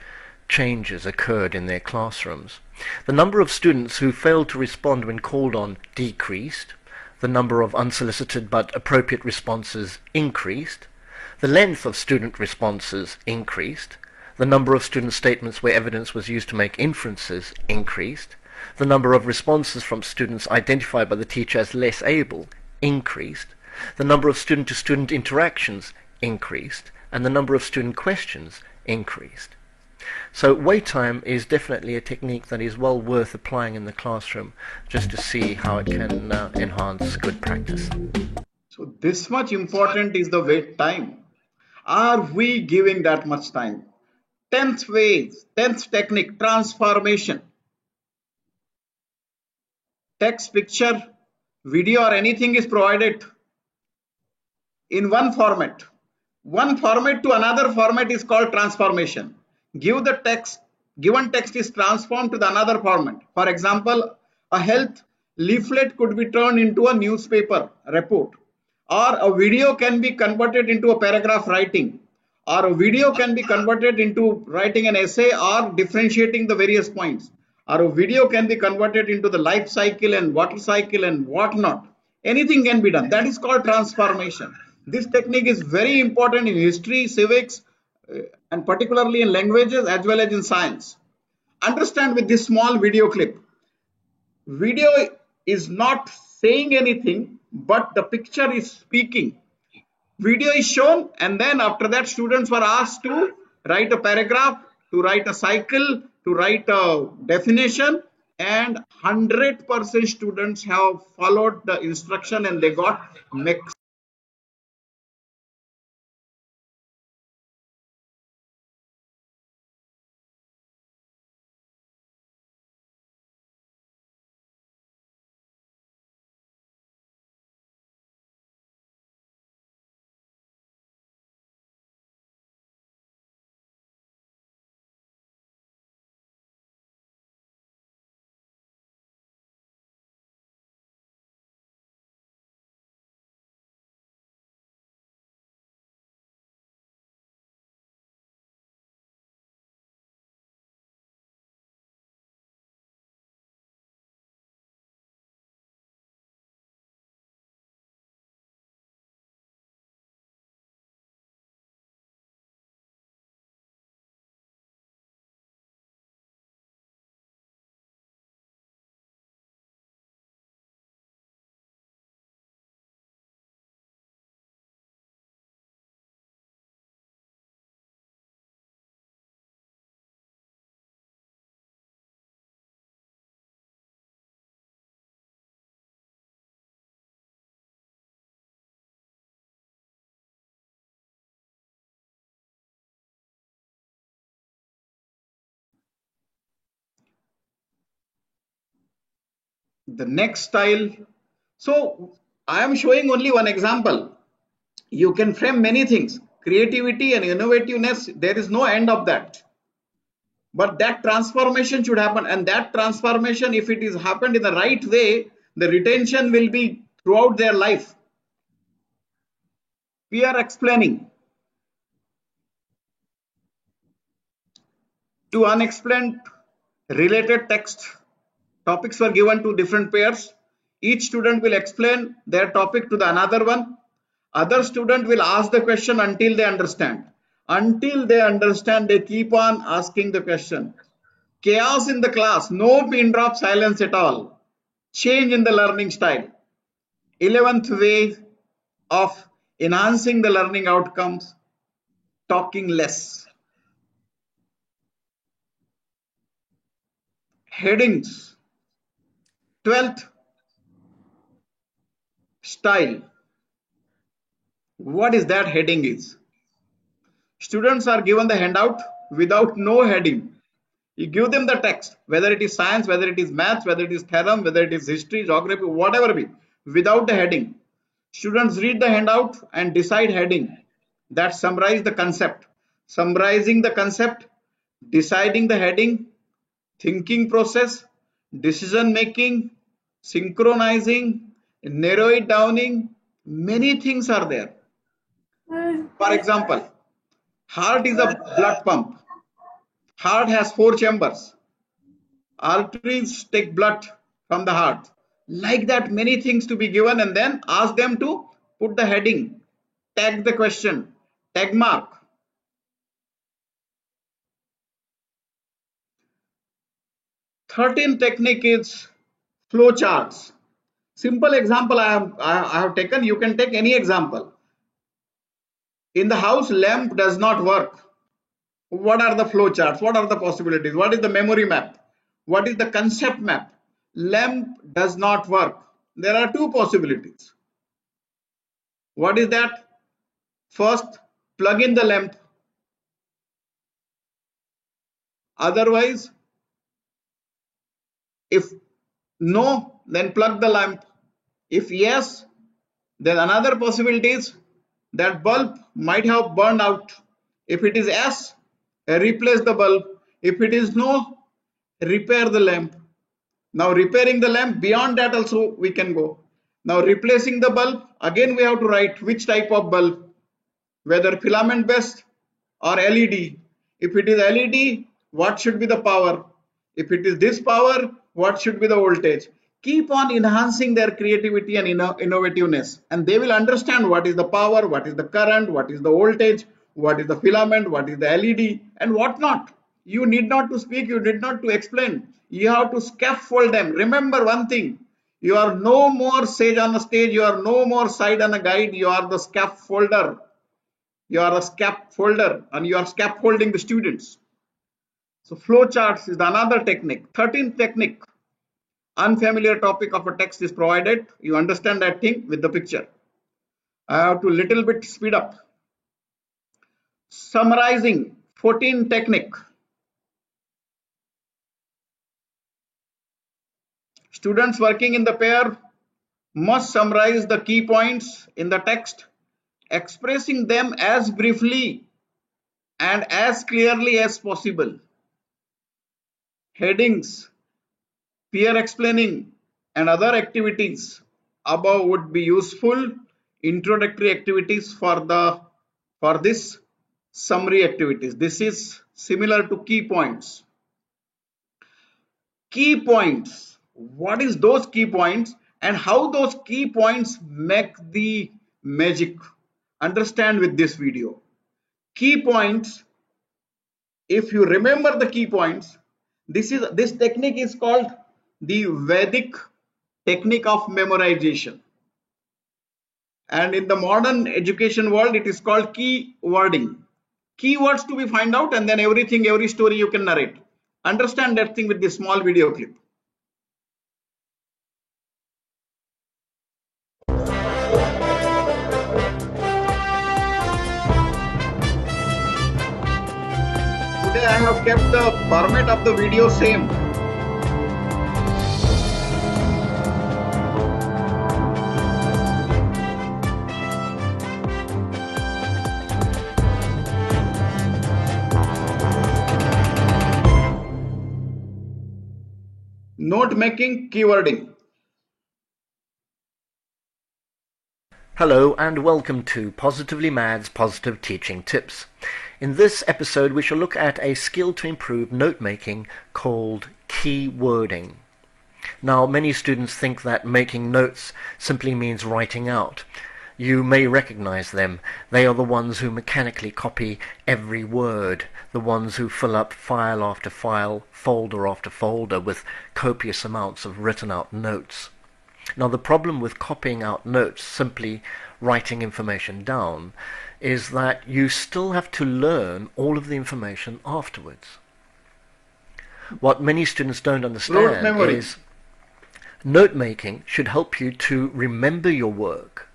changes occurred in their classrooms. The number of students who failed to respond when called on decreased, the number of unsolicited but appropriate responses increased, the length of student responses increased, the number of student statements where evidence was used to make inferences increased, the number of responses from students identified by the teacher as less able increased, the number of student-to-student interactions increased, and the number of student questions increased. So wait time is definitely a technique that is well worth applying in the classroom just to see how it can enhance good practice. So this much important is the wait time. Are we giving that much time? 10th phase, 10th technique, transformation. Text, picture, video or anything is provided in one format. One format to another format is called transformation. Give the text, given text is transformed to the another format. For example, a health leaflet could be turned into a newspaper report, or a video can be converted into a paragraph writing, or a video can be converted into writing an essay or differentiating the various points, or a video can be converted into the life cycle and water cycle and whatnot. Anything can be done. That is called transformation. This technique is very important in history, civics, and particularly in languages as well as in science. Understand with this small video clip. Video is not saying anything, but the picture is speaking. Video is shown, and then after that students were asked to write a paragraph, to write a cycle, to write a definition, and 100% students have followed the instruction and they got next. The next style. So I am showing only one example. You can frame many things. Creativity and innovativeness, there is no end of that. But that transformation should happen, and that transformation, if it is happened in the right way, the retention will be throughout their life. We are explaining. To unexplained related text, topics were given to different pairs. Each student will explain their topic to the another one. Other student will ask the question until they understand. Until they understand, they keep on asking the question. Chaos in the class, no pin drop silence at all. Change in the learning style. 11th way of enhancing the learning outcomes, talking less. Headings. 12th style. What is that heading is? Students are given the handout without no heading. You give them the text, whether it is science, whether it is maths, whether it is theorem, whether it is history, geography, whatever be, without the heading. Students read the handout and decide heading that summarize the concept. Summarizing the concept, deciding the heading, thinking process, decision making, synchronizing, narrow it downing, many things are there. For example, heart is a blood pump. Heart has 4 chambers. Arteries take blood from the heart. Like that, many things to be given, and then ask them to put the heading, tag the question, tag mark. 13th technique is flow charts. Simple example I have taken. You can take any example. In the house, lamp does not work. What are the flow charts? What are the possibilities? What is the memory map? What is the concept map? Lamp does not work. There are two possibilities. What is that? First, plug in the lamp. Otherwise, if no, then plug the lamp. If yes, then another possibility is that bulb might have burned out. If it is yes, replace the bulb. If it is no, repair the lamp. Now repairing the lamp, beyond that also we can go. Now replacing the bulb, again we have to write which type of bulb, whether filament based or LED. If it is LED, what should be the power? If it is this power, what should be the voltage? Keep on enhancing their creativity and innovativeness, and they will understand what is the power, what is the current, what is the voltage, what is the filament, what is the LED, and what not. You need not to speak, you need not to explain. You have to scaffold them. Remember one thing, you are no more sage on the stage, you are no more side on a guide, you are the scaffolder. You are a scaffolder and you are scaffolding the students. So flow charts is another technique. 13th technique, unfamiliar topic of a text is provided. You understand that thing with the picture. I have to little bit speed up. Summarizing, 14 technique. Students working in the pair must summarize the key points in the text, expressing them as briefly and as clearly as possible. Headings, peer explaining, and other activities above would be useful introductory activities for this summary activities. This is similar to key points. Key points. What is those key points and how those key points make the magic? Understand with this video. Key points, if you remember the key points, this technique is called the Vedic technique of memorization. And in the modern education world, it is called key wording. Keywords to be found out, and then everything, every story you can narrate. Understand that thing with this small video clip. Today I have kept the format of the video same. Note making, keywording. Hello and welcome to Positively Mad's Positive Teaching Tips. In this episode we shall look at a skill to improve note-making called keywording. Now many students think that making notes simply means writing out. You may recognize them. They are the ones who mechanically copy every word, the ones who fill up file after file, folder after folder with copious amounts of written out notes. Now the problem with copying out notes, simply writing information down, is that you still have to learn all of the information afterwards. What many students don't understand is note-making should help you to remember your work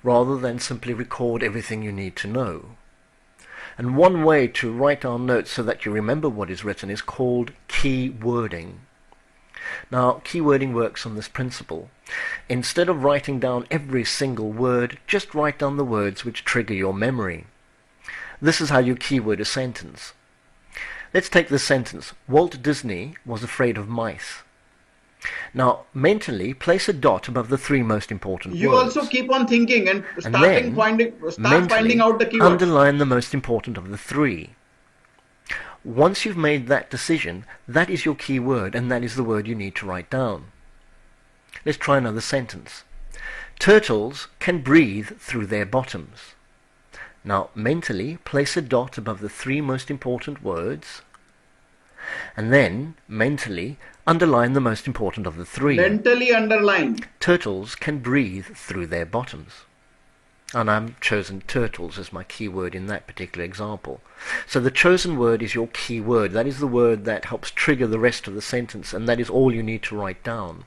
rather than simply record everything you need to know. And one way to write down notes so that you remember what is written is called keywording. Now, keywording works on this principle. Instead of writing down every single word, just write down the words which trigger your memory. This is how you keyword a sentence. Let's take this sentence. Walt Disney was afraid of mice. Now, mentally, place a dot above the three most important You words. also keep on thinking and then finding out the keywords. Underline the most important of the three. Once you've made that decision, that is your key word, and that is the word you need to write down. Let's try another sentence. Turtles can breathe through their bottoms. Now, mentally, place a dot above the three most important words, and then, mentally, underline the most important of the three. Mentally underline. Turtles can breathe through their bottoms. And I've chosen turtles as my key word in that particular example. So the chosen word is your key word. That is the word that helps trigger the rest of the sentence, and that is all you need to write down.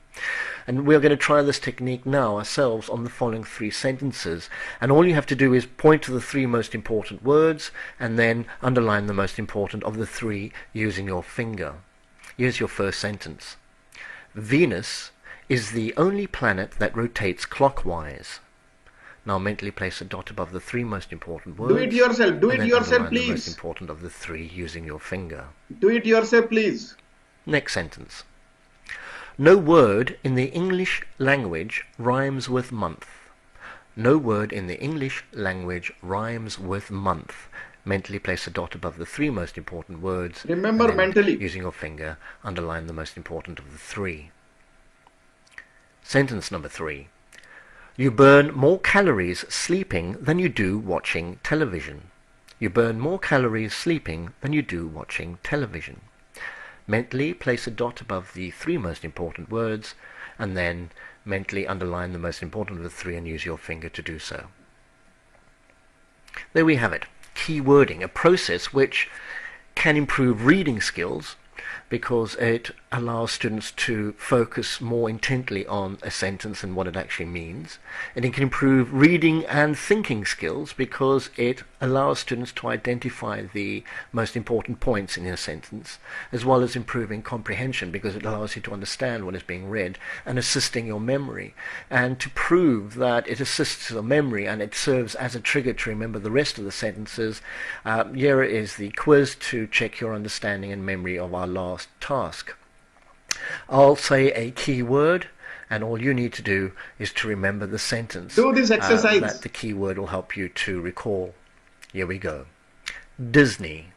And we're going to try this technique now ourselves on the following 3 sentences. And all you have to do is point to the 3 most important words and then underline the most important of the 3 using your finger. Here's your first sentence. Venus is the only planet that rotates clockwise. Now mentally place a dot above the 3 most important words. Do it yourself. Do and it then yourself, underline the most please. important of the 3 using your finger. Do it yourself, please. Next sentence. No word in the English language rhymes with month. No word in the English language rhymes with month. Mentally place a dot above the 3 most important words. Remember mentally. Using your finger, underline the most important of the 3. Sentence number 3. You burn more calories sleeping than you do watching television. You burn more calories sleeping than you do watching television. Mentally place a dot above the 3 most important words and then mentally underline the most important of the 3 and use your finger to do so. There we have it. Key wording, a process which can improve reading skills because it allows students to focus more intently on a sentence and what it actually means. And it can improve reading and thinking skills because it allows students to identify the most important points in a sentence, as well as improving comprehension because it allows you to understand what is being read and assisting your memory. And to prove that it assists your memory and it serves as a trigger to remember the rest of the sentences, here is the quiz to check your understanding and memory of our last task. I'll say a key word and all you need to do is to remember the sentence. Do this exercise. That the key word will help you to recall. Here we go. Disney.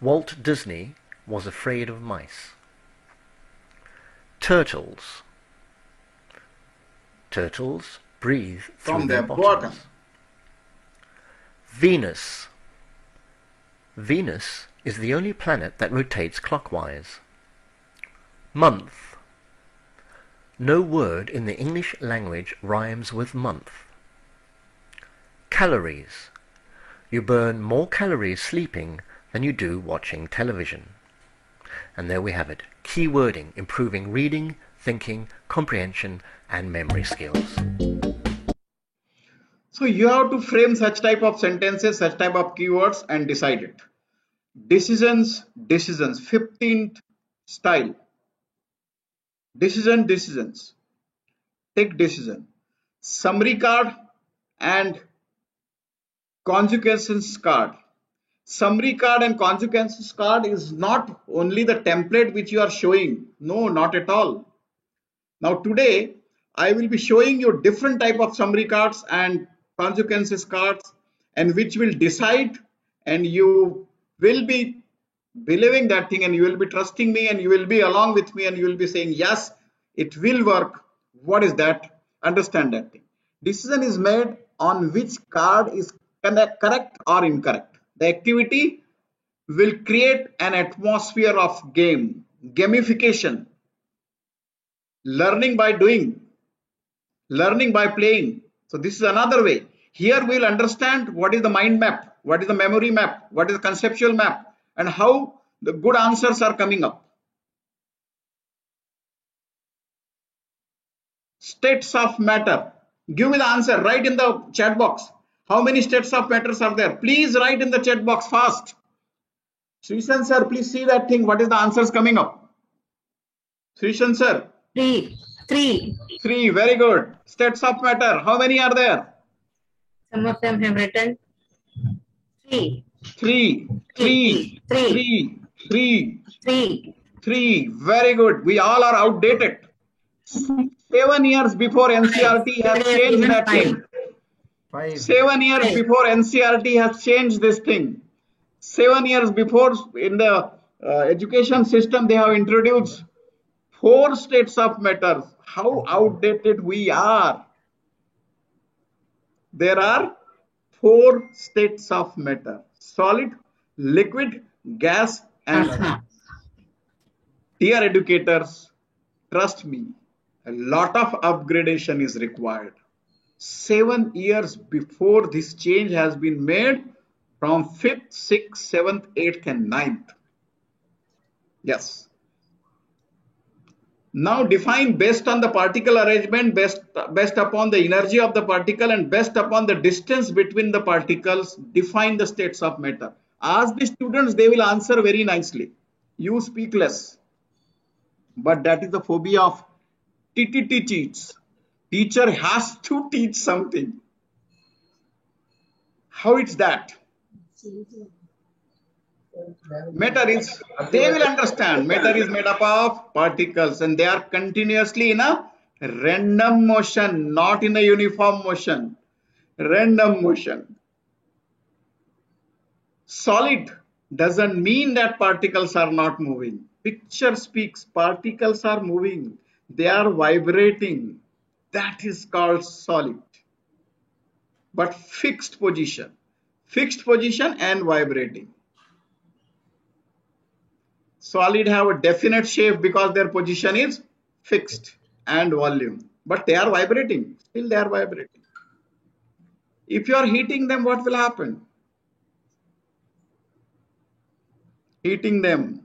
Walt Disney was afraid of mice. Turtles. Turtles breathe From through their their bottom. bottoms. Venus. Venus is the only planet that rotates clockwise. Month. No word in the English language rhymes with month. Calories. You burn more calories sleeping than you do watching television. And there we have it. Key wording, improving reading, thinking, comprehension, and memory skills. So you have to frame such type of sentences, such type of keywords and decide it. Decisions, 15th style. Decisions. Take decision. Summary card and consequences card. Summary card and consequences card is not only the template which you are showing. No, not at all. Now today I will be showing you different type of summary cards and consequences cards, and which will decide, and you will be believing that thing and you will be trusting me and you will be along with me and you will be saying yes, it will work. What is that? Understand that thing. Decision is made on which card is correct or incorrect. The activity will create an atmosphere of game, gamification, learning by doing, learning by playing. So this is another way. Here we'll understand what is the mind map, what is the memory map, what is the conceptual map, and how the good answers are coming up. States of matter. Give me the answer. Write in the chat box. How many states of matters are there? Please write in the chat box fast. Srishan sir, please see that thing. What is the answers coming up? Srishan sir. 3. 3. Very good. States of matter. How many are there? Some of them have written 3. 3. Very good. We all are outdated. 7 years before NCERT has changed that thing. 7 years before NCERT has changed this thing. 7 years before, in the education system, they have introduced 4 states of matter. How outdated we are. There are 4 states of matter: solid, liquid, gas, and dear educators, trust me, a lot of upgradation is required. 7 years before this change has been made from 5th, 6th, 7th, 8th and 9th. Yes. Now define based on the particle arrangement, based upon the energy of the particle and based upon the distance between the particles, define the states of matter. Ask the students, they will answer very nicely. You speak less. But that is the phobia of TTT cheats. Teacher has to teach something. How it's that? Matter is, they will understand, matter is made up of particles and they are continuously in a random motion, not in a uniform motion. Random motion. Solid doesn't mean that particles are not moving. Picture speaks, particles are moving. They are vibrating. That is called solid. But fixed position and vibrating. Solid have a definite shape because their position is fixed and volume. But they are vibrating. Still they are vibrating. If you are heating them, what will happen? Heating them.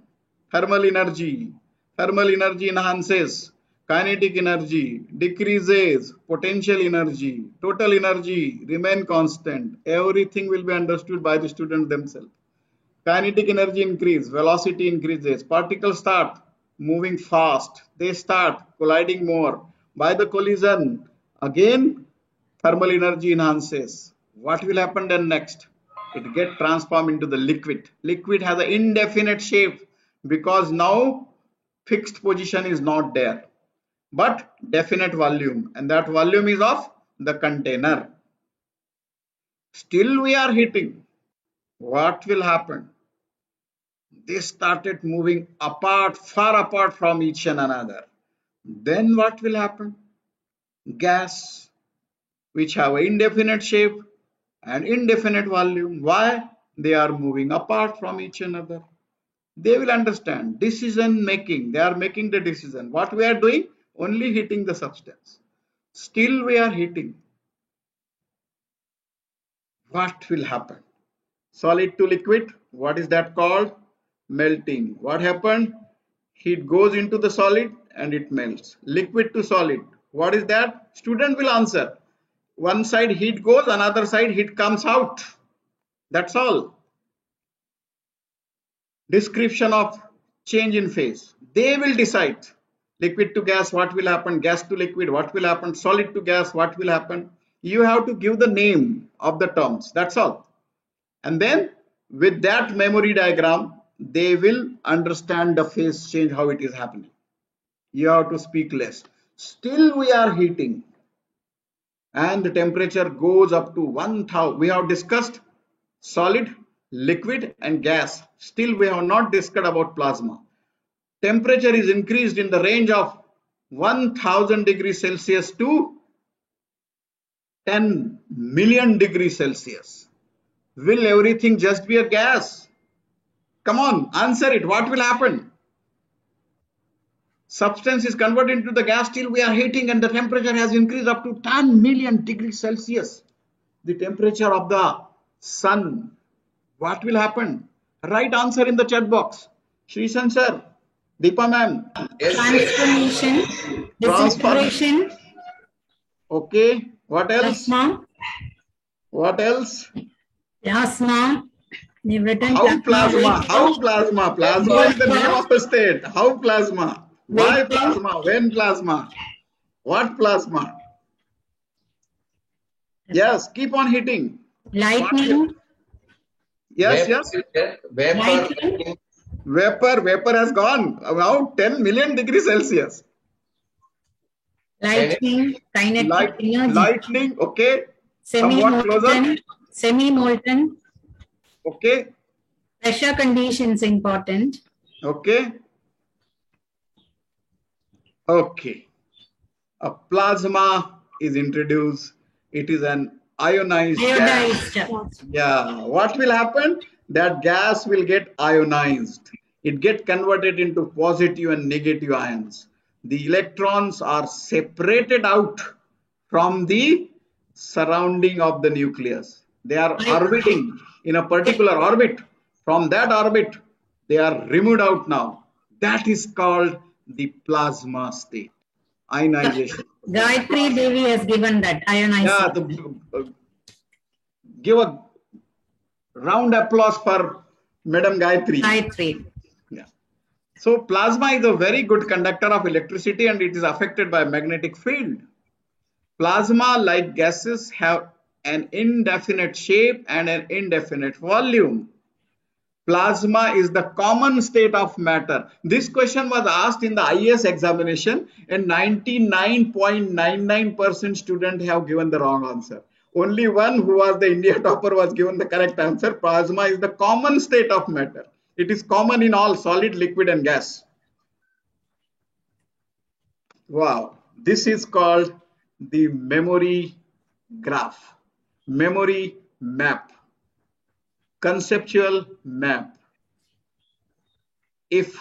Thermal energy enhances. Kinetic energy decreases. Potential energy, total energy remain constant. Everything will be understood by the students themselves. Kinetic energy increase, velocity increases, particles start moving fast, they start colliding more. By the collision, again thermal energy enhances. What will happen then next? It gets transformed into the liquid. Liquid has an indefinite shape because now fixed position is not there, but definite volume, and that volume is of the container. Still we are heating. What will happen? They started moving apart, far apart from each and another. Then what will happen? Gas, which have an indefinite shape and indefinite volume. Why? They are moving apart from each another. They will understand decision making. They are making the decision. What we are doing? Only heating the substance. Still we are heating. What will happen? Solid to liquid. What is that called? Melting. What happened? Heat goes into the solid and it melts. Liquid to solid. What is that? Student will answer. One side heat goes, another side heat comes out. That's all. Description of change in phase. They will decide. Liquid to gas, what will happen? Gas to liquid, what will happen? Solid to gas, what will happen? You have to give the name of the terms. That's all. And then with that memory diagram, they will understand the phase change, how it is happening. You have to speak less. Still we are heating and the temperature goes up to 1000. We have discussed solid, liquid and gas. Still we have not discussed about plasma. Temperature is increased in the range of 1000 degrees Celsius to 10 million degrees Celsius. Will everything just be a gas? Come on, answer it. What will happen? Substance is converted into the gas, till we are heating and the temperature has increased up to 10 million degrees Celsius. The temperature of the sun. What will happen? Right answer in the chat box. Shrishan sir, Deepa ma'am. Transformation, disintegration. Okay, what else? Plasma. What else? Plasma. They've written how plasma? How plasma? Plasma is the name of a state. How plasma? Why plasma? When plasma? What plasma? Yes, keep on hitting. Lightning. Yes, yes. Vapor. Vapor has gone now 10 million degrees Celsius. Lightning, kinetic energy. Lightning, okay. Somewhat closer. Semi-molten. Okay. Pressure conditions important. Okay. Okay. A plasma is introduced. It is an ionized gas. Yeah. What will happen? That gas will get ionized. It gets converted into positive and negative ions. The electrons are separated out from the surrounding of the nucleus. They are orbiting in a particular orbit. From that orbit, they are removed out now. That is called the plasma state, ionization. Gayatri Devi has given that ionization. Yeah, give a round applause for Madam Gayatri. Gayatri. Yeah. So plasma is a very good conductor of electricity and it is affected by magnetic field. Plasma, like gases, have an indefinite shape and an indefinite volume. Plasma is the common state of matter. This question was asked in the IAS examination and 99.99% students have given the wrong answer. Only one who was the India topper was given the correct answer. Plasma is the common state of matter. It is common in all solid, liquid and gas. Wow. This is called the memory graph, memory map, conceptual map. If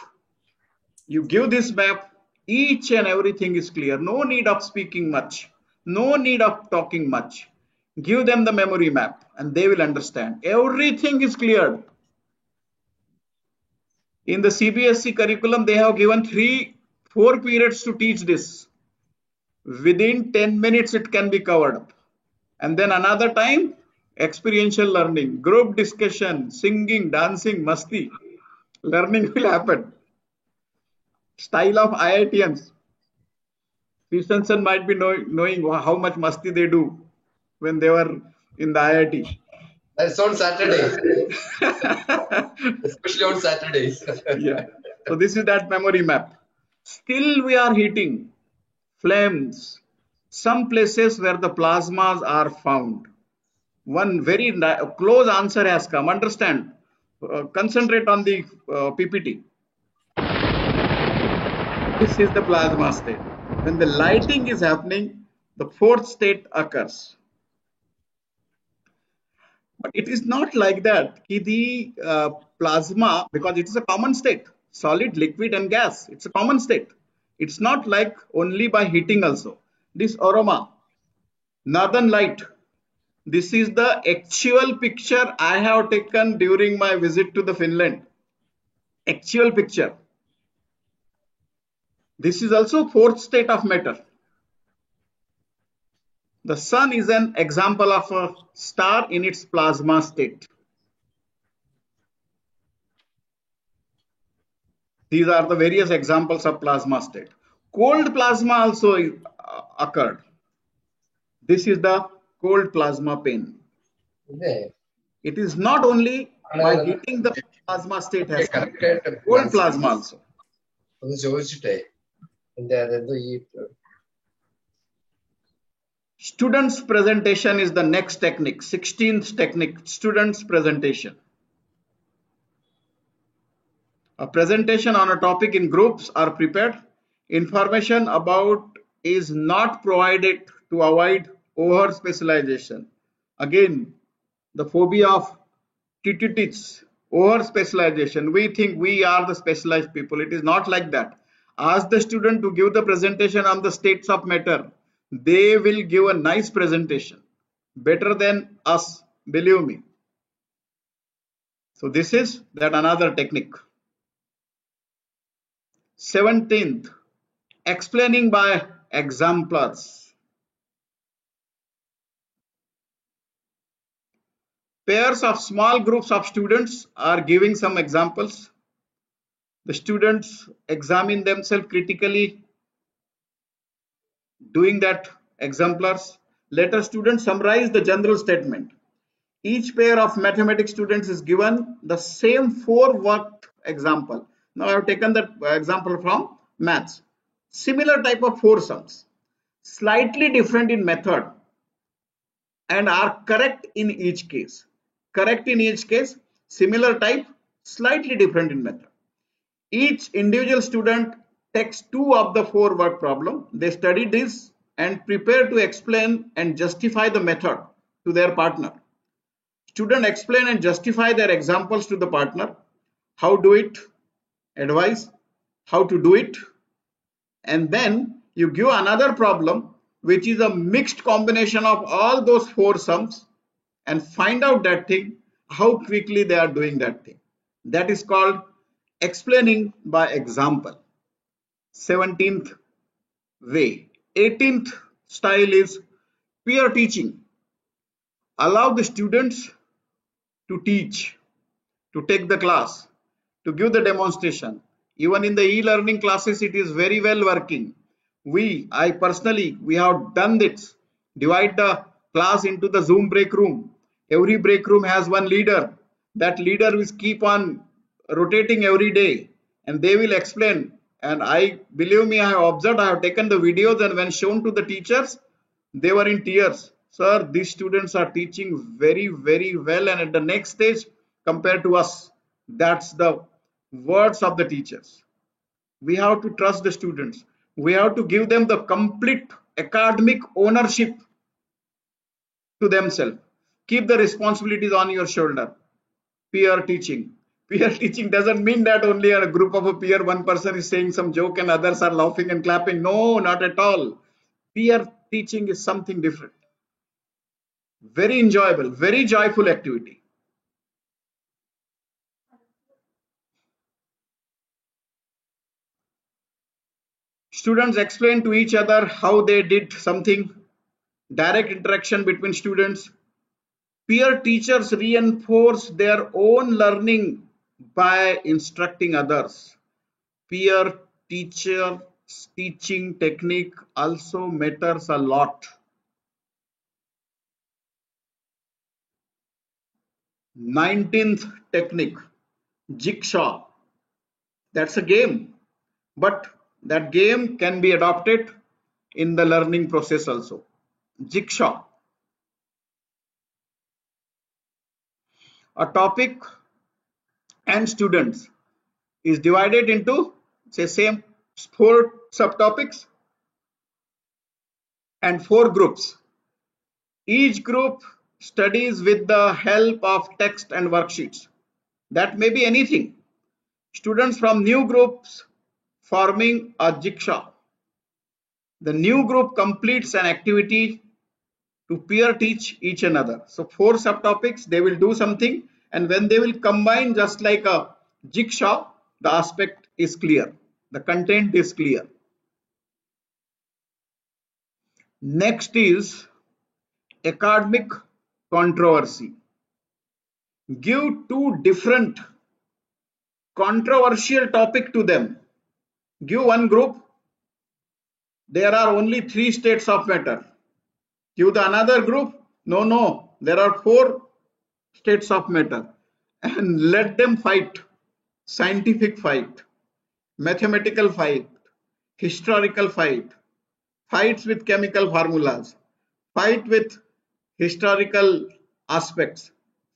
you give this map, each and everything is clear. No need of speaking much. No need of talking much. Give them the memory map and they will understand. Everything is cleared. In the CBSE curriculum, they have given 4 periods to teach this. Within 10 minutes, it can be covered up. And then another time, experiential learning, group discussion, singing, dancing, masti. Learning will happen. Style of IITians. Christensen might be knowing how much masti they do when they were in the IIT. That's on Saturdays. Especially on Saturdays. Yeah. So this is that memory map. Still we are hitting flames. Some places where the plasmas are found. One very close answer has come. Understand. Concentrate on the PPT. This is the plasma state. When the lighting is happening, the 4th state occurs. But it is not like that. The plasma, because it is a common state, solid, liquid and gas. It's a common state. It's not like only by heating also. This aroma, northern light. This is the actual picture I have taken during my visit to the Finland. Actual picture. This is also 4th state of matter. The sun is an example of a star in its plasma state. These are the various examples of plasma state. Cold plasma also occurred. This is the cold plasma pane. It is not only by heating the plasma state has come. Cold plasma also. Students' presentation is the next technique, 16th technique, students' presentation. A presentation on a topic in groups are prepared. Information about is not provided to avoid over specialization. Again, the phobia of TTTs, over specialization. We think we are the specialized people. It is not like that. Ask the student to give the presentation on the states of matter. They will give a nice presentation, better than us, believe me. So this is that another technique. 17th, explaining by exemplars. Pairs of small groups of students are giving some examples. The students examine themselves critically, doing that exemplars. Let students summarize the general statement. Each pair of mathematics students is given the same 4 worked example. Now I have taken that example from maths. Similar type of 4 sums, slightly different in method and are correct in each case. Correct in each case, similar type, slightly different in method. Each individual student takes 2 of the 4 work problem. They study this and prepare to explain and justify the method to their partner. Student explain and justify their examples to the partner. How do it? Advise how to do it. And then you give another problem which is a mixed combination of all those four sums, and find out that thing, how quickly they are doing that thing. That is called explaining by example. 17th way. 18th style is peer teaching. Allow the students to teach, to take the class, to give the demonstration. Even in the e-learning classes, it is very well working. I personally, we have done this. Divide the class into the Zoom break room. Every break room has one leader. That leader will keep on rotating every day, and they will explain. And believe me, I have observed, I have taken the videos, and when shown to the teachers, they were in tears. Sir, these students are teaching very, very well, and at the next stage compared to us. That's the words of the teachers. We have to trust the students. We have to give them the complete academic ownership to themselves. Keep the responsibilities on your shoulder. Peer teaching. Peer teaching doesn't mean that only a group of a peer, one person is saying some joke and others are laughing and clapping. No, not at all. Peer teaching is something different. Very enjoyable, very joyful activity. Students explain to each other how they did something. Direct interaction between students. Peer teachers reinforce their own learning by instructing others. Peer teacher teaching technique also matters a lot. 19th technique, jigsaw. That's a game, but that game can be adopted in the learning process also. Jigsaw. A topic and students is divided into, say, same 4 subtopics and 4 groups. Each group studies with the help of text and worksheets. That may be anything. Students from new groups forming a jigsaw. The new group completes an activity to peer teach each another. So 4 subtopics, they will do something, and when they will combine just like a jigsaw, the aspect is clear. The content is clear. Next is academic controversy. Give 2 different controversial topic to them. Give one group, there are only 3 states of matter. Give the another group, no, there are 4 states of matter, and let them fight. Scientific fight, mathematical fight, historical fight, fights with chemical formulas, fight with historical aspects,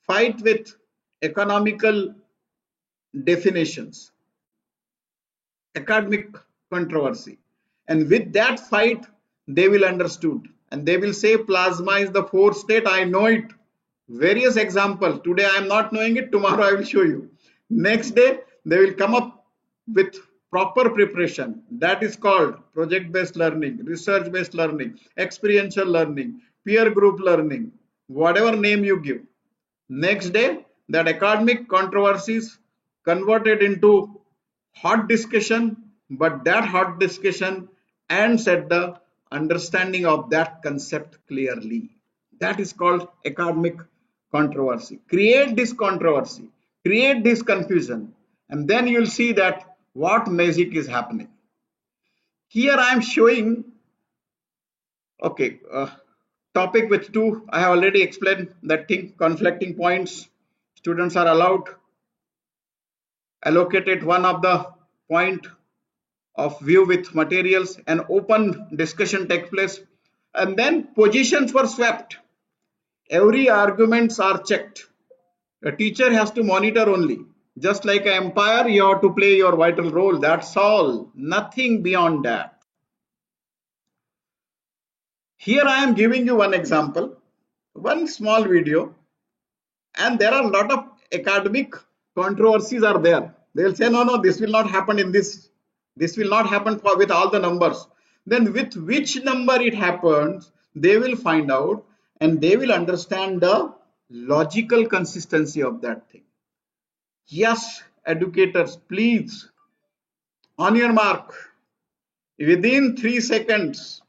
fight with economical definitions. Academic controversy. And with that fight, they will understood. And they will say plasma is the 4th state. I know it. Various examples. Today I am not knowing it. Tomorrow I will show you. Next day they will come up with proper preparation. That is called project-based learning, research-based learning, experiential learning, peer group learning, whatever name you give. Next day, that academic controversies converted into hot discussion, but that hot discussion ends at the understanding of that concept clearly. That is called academic controversy. Create this controversy, create this confusion, and then you will see that what magic is happening. Here I am showing, topic with 2. I have already explained that thing, conflicting points. Students are allowed, allocated one of the point of view with materials, and open discussion takes place, and then positions were swapped. Every arguments are checked. A teacher has to monitor only. Just like an umpire, you have to play your vital role. That's all. Nothing beyond that. Here I am giving you one example, one small video, and there are a lot of academic controversies are there. They will say, no, this will not happen in this. This will not happen with all the numbers. then with which number it happens, they will find out and they will understand the logical consistency of that thing. Yes, educators, please, on your mark, within 3 seconds,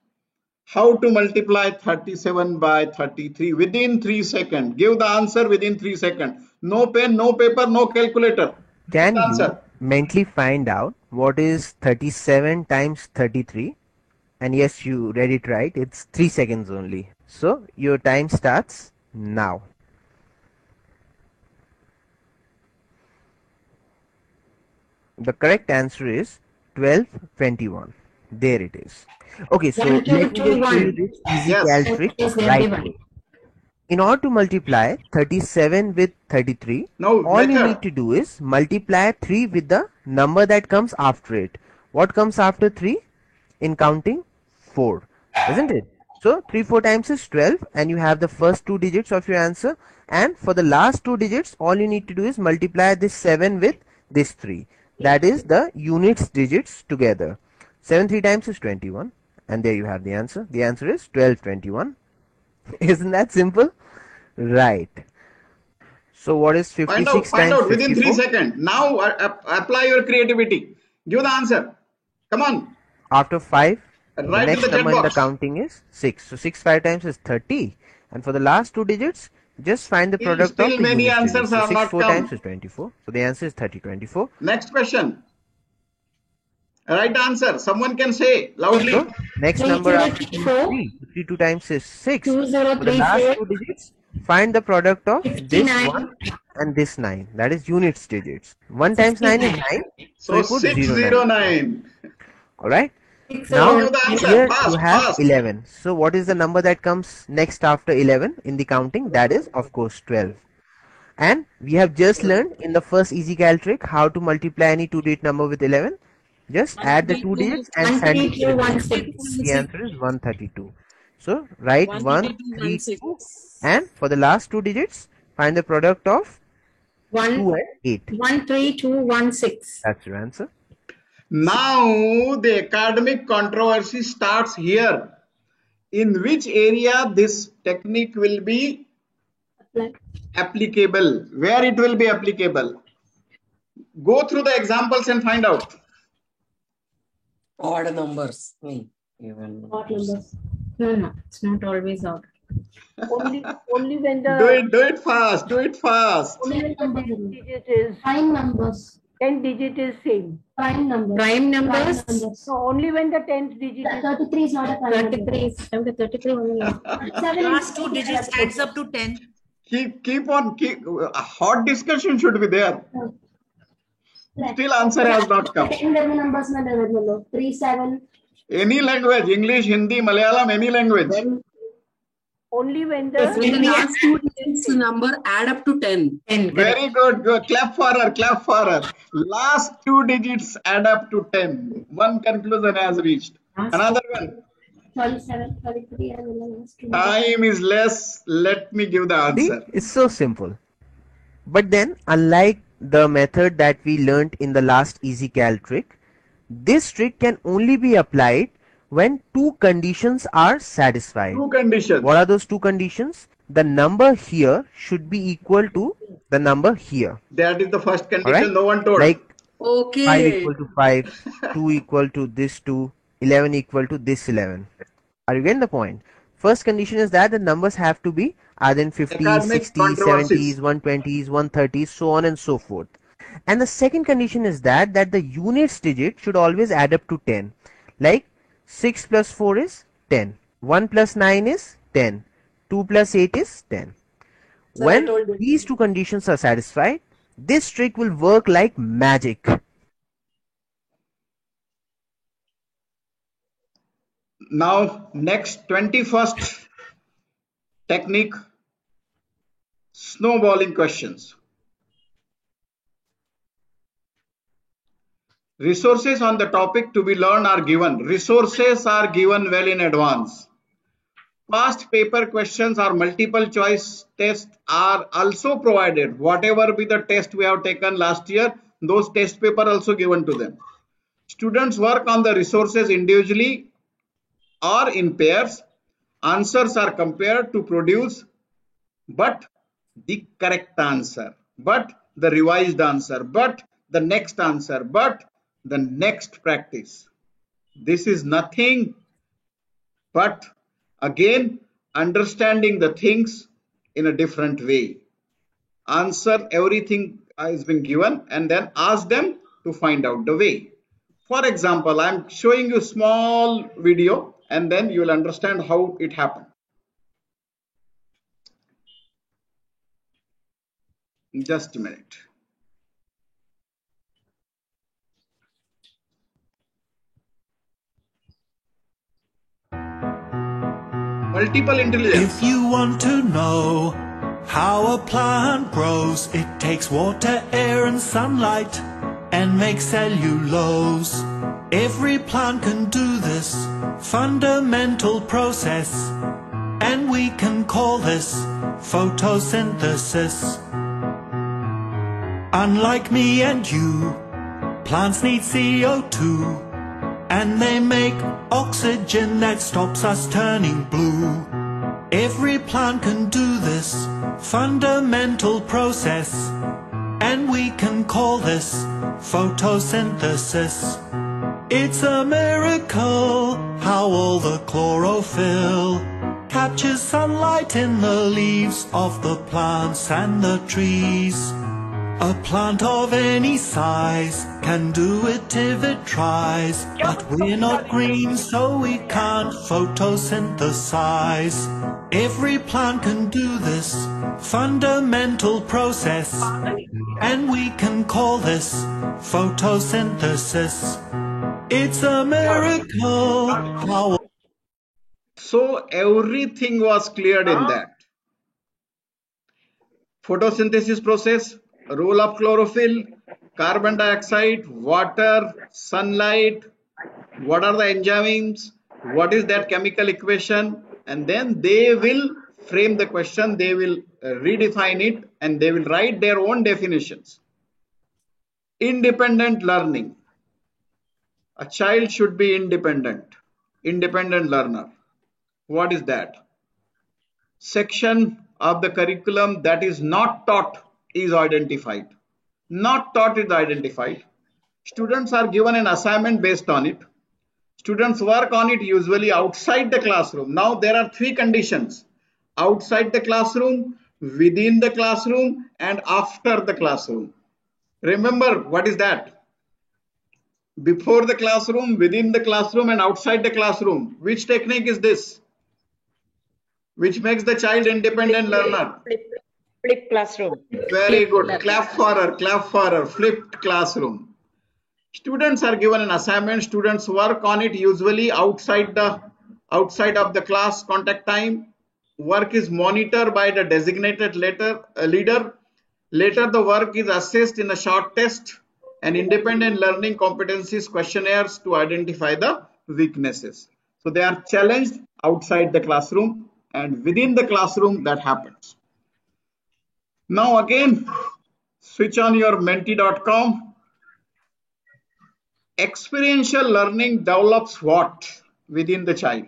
how to multiply 37 by 33 within 3 seconds. Give the answer within 3 seconds. No pen, no paper, no calculator. Can The you answer. mentally find out what is 37 times 33? And yes, you read it right. It's 3 seconds only. So your time starts now. The correct answer is 1221. There it is. Okay, so let me just show you this easy cal trick right away. In order to multiply 37 with 33, all you need to do is multiply 3 with the number that comes after it. What comes after 3 in counting? 4, isn't it? So 3 4 times is 12, and you have the first 2 digits of your answer, and for the last 2 digits all you need to do is multiply this 7 with this 3. That is the units digits together. 7 3 times is 21, and there you have the answer. The answer is 1221. Isn't that simple? Right. So what is 56 Find times out within 3 54? seconds. Now apply your creativity. Give the answer. Come on. After 5, the Write in next the chat number in the box. counting is 6. So 6 5 times is 30. And for the last 2 digits, just find the product Still of the many units answers digits. So are 6 not 4 come. times is 24. So the answer is 3024. Next question. Right answer. Someone can say loudly. So next number after 2 is 3. 3 2 times is 6. For the last 2 digits, find the product of this 1 and this 9. That is units digits. 1 times 9 is 9. So you put 09. 609. Alright. Now Now the answer. here Fast, you have fast. 11. So what is the number that comes next after 11 in the counting? That is of course 12. And we have just learned in the first easy cal trick how to multiply any 2-digit number with 11. Just add the 2 digits and send it to the digits. The answer is 132. So write 132, and for the last 2 digits find the product of 2 and 8. 13216. That's your answer. Now the academic controversy starts here. In which area this technique will be applicable? Where it will be applicable? Go through the examples and find out. Odd numbers. Odd numbers. No, it's not always odd. Only when Do it fast. Do it fast. only when the 10 digit is Prime numbers. 10 digit is same. Prime numbers. Prime numbers. So only when the 10th digit is 33 is not a prime 33 is 33 only. Last 2 digits adds up to 10. Keep on. A hot discussion should be there. Still answer has not come. numbers 3 7. Any language, English, Hindi, Malayalam, any language. only when When the last 2 digits number add up to 10. Very good. Good. Clap for her. Clap for her. Last 2 digits add up to 10. One conclusion has reached. Another one. 37, 33 and the last two. Time is less. Let me give the See, answer. it's so simple. But then, unlike the method that we learnt in the last easy cal trick, this trick can only be applied when 2 conditions are satisfied. 2 conditions. What are those 2 conditions? The number here should be equal to the number here. That is the first condition. Alright? No one told. Like 5 Okay. equal to 5, 2 equal to this 2, 11 equal to this 11. Are you getting the point? First condition is that the numbers have to be either in 50s, Academic 60s, controversies. 70s, 120s, 130s, so on and so forth. And the second condition is that the units digit should always add up to 10. Like 6 plus 4 is 10. 1 plus 9 is 10. 2 plus 8 is 10. Sir, I When told you. these 2 conditions are satisfied, this trick will work like magic. Now, next 21st technique, snowballing questions. Resources on the topic to be learned are given. Resources are given well in advance. Past paper questions or multiple choice tests are also provided. Whatever be the test we have taken last year, those test paper also given to them. Students work on the resources individually or in pairs. Answers are compared to produce but the correct answer, but the revised answer, but the next answer, but the next practice. This is nothing but again understanding the things in a different way. Answer everything has been given and then ask them to find out the way. For example, I'm showing you small video and then you will understand how it happened. Just a minute. Multiple intelligence. If you want to know how a plant grows, it takes water, air and sunlight and makes cellulose. Every plant can do this fundamental process, and we can call this photosynthesis. Unlike me and you, plants need CO2, and they make oxygen that stops us turning blue. Every plant can do this fundamental process, and we can call this photosynthesis. It's a miracle how all the chlorophyll captures sunlight in the leaves of the plants and the trees. A plant of any size can do it if it tries, but we're not green so we can't photosynthesize. Every plant can do this fundamental process, and we can call this photosynthesis. It's a miracle how... So everything was cleared in that. Photosynthesis process, role of chlorophyll, carbon dioxide, water, sunlight, what are the enzymes, what is that chemical equation, and then they will frame the question, they will redefine it, and they will write their own definitions. Independent learning. A child should be independent learner. What is that? Section of the curriculum that is not taught is identified. Not taught is identified. Students are given an assignment based on it. Students work on it usually outside the classroom. Now there are three conditions: outside the classroom, within the classroom, and after the classroom. Remember, what is that? Before the classroom, within the classroom, and outside the classroom. Which technique is this? Which makes the child independent learner? Flipped classroom. Very good. Clap for her. Flipped classroom. Students are given an assignment. Students work on it usually outside of the class contact time. Work is monitored by the designated leader. Later, the work is assessed in a short test and independent learning competencies questionnaires to identify the weaknesses. So they are challenged outside the classroom, and within the classroom that happens. Now again, switch on your menti.com. Experiential learning develops what within the child?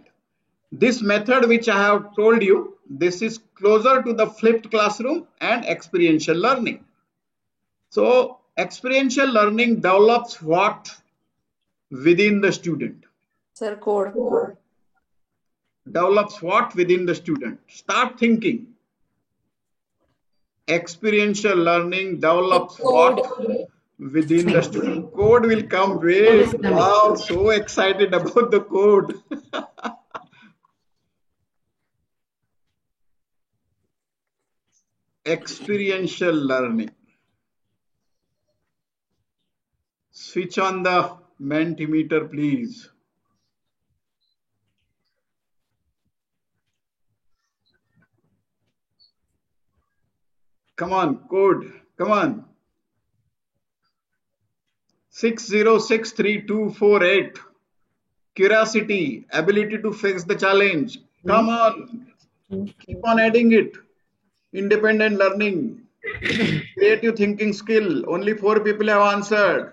This method which I have told you, this is closer to the flipped classroom and experiential learning. So experiential learning develops what within the student? Sir, code. Develops what within the student? Start thinking. Experiential learning develops what within the student? Code will come. Wait, wow, so excited about the code. Experiential learning. Switch on the Mentimeter, please. Come on, code. Come on. 60632448. Curiosity, ability to face the challenge. Come on. Keep on adding it. Independent learning. Creative thinking skill. Only 4 people have answered.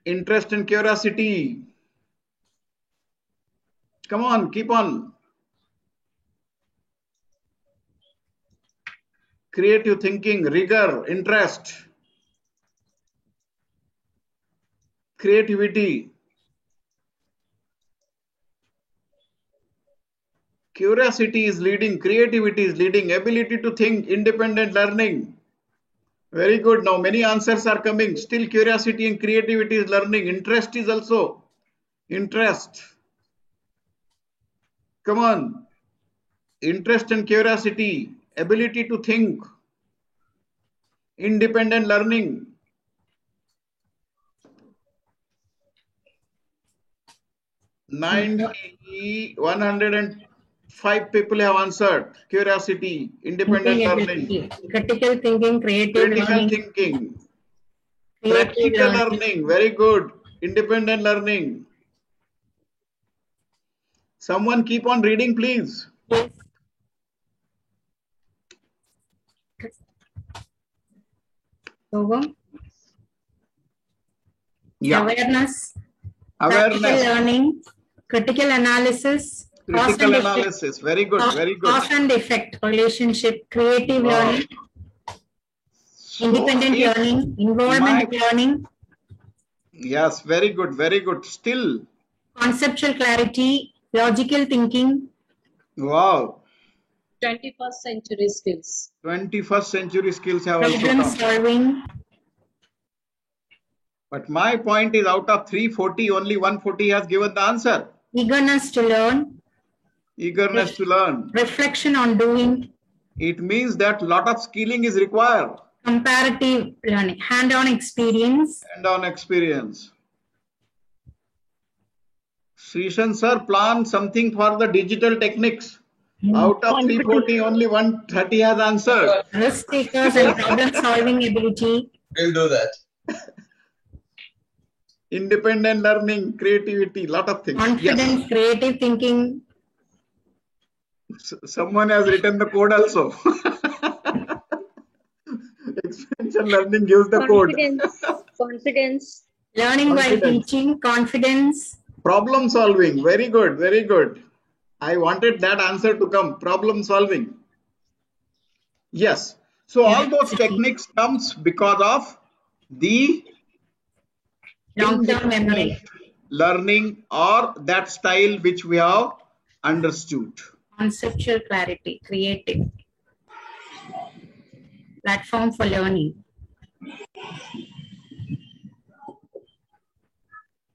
Interest and curiosity. Come on, keep on. Creative thinking, rigor, interest, creativity, curiosity is leading, creativity is leading, ability to think, independent learning. Very good. Now many answers are coming. Still curiosity and creativity is learning. Interest is also. Interest. Come on. Interest and curiosity. Ability to think. Independent learning. Ninety 105 people have answered. Curiosity, independent learning. Critical thinking, creative learning. Thinking. Practical learning. Very good. Independent learning. Someone keep on reading, please. Yes. Yeah. Awareness. Practical learning. Critical analysis. Critical analysis. Very good. Very good. Cause and effect relationship. Creative learning. Independent learning. Involvement learning. Yes. Very good. Very good. Still. Conceptual clarity. Logical thinking. Wow. 21st century skills. 21st century skills have also Problem come. solving. But my point is, out of 340, only 140 has given the answer. Eagerness to learn. Eagerness to learn. Reflection on doing. It means that lot of skilling is required. Comparative learning. Hand-on experience. Hand-on experience. Srishan sir, plan something for the digital techniques. Out of 340, only 130 has answered. Risk takers and problem solving ability. We'll do that. Independent learning, creativity, lot of things. Confidence, yes. Creative thinking. Someone has written the code also. Experiential learning gives the Confidence. code. Confidence. Learning while teaching, confidence. Problem solving, very good, very good. I wanted that answer to come, problem solving. Yes, so all those techniques comes because of the long-term memory. Learning or that style which we have understood. Conceptual clarity, creative. Platform for learning.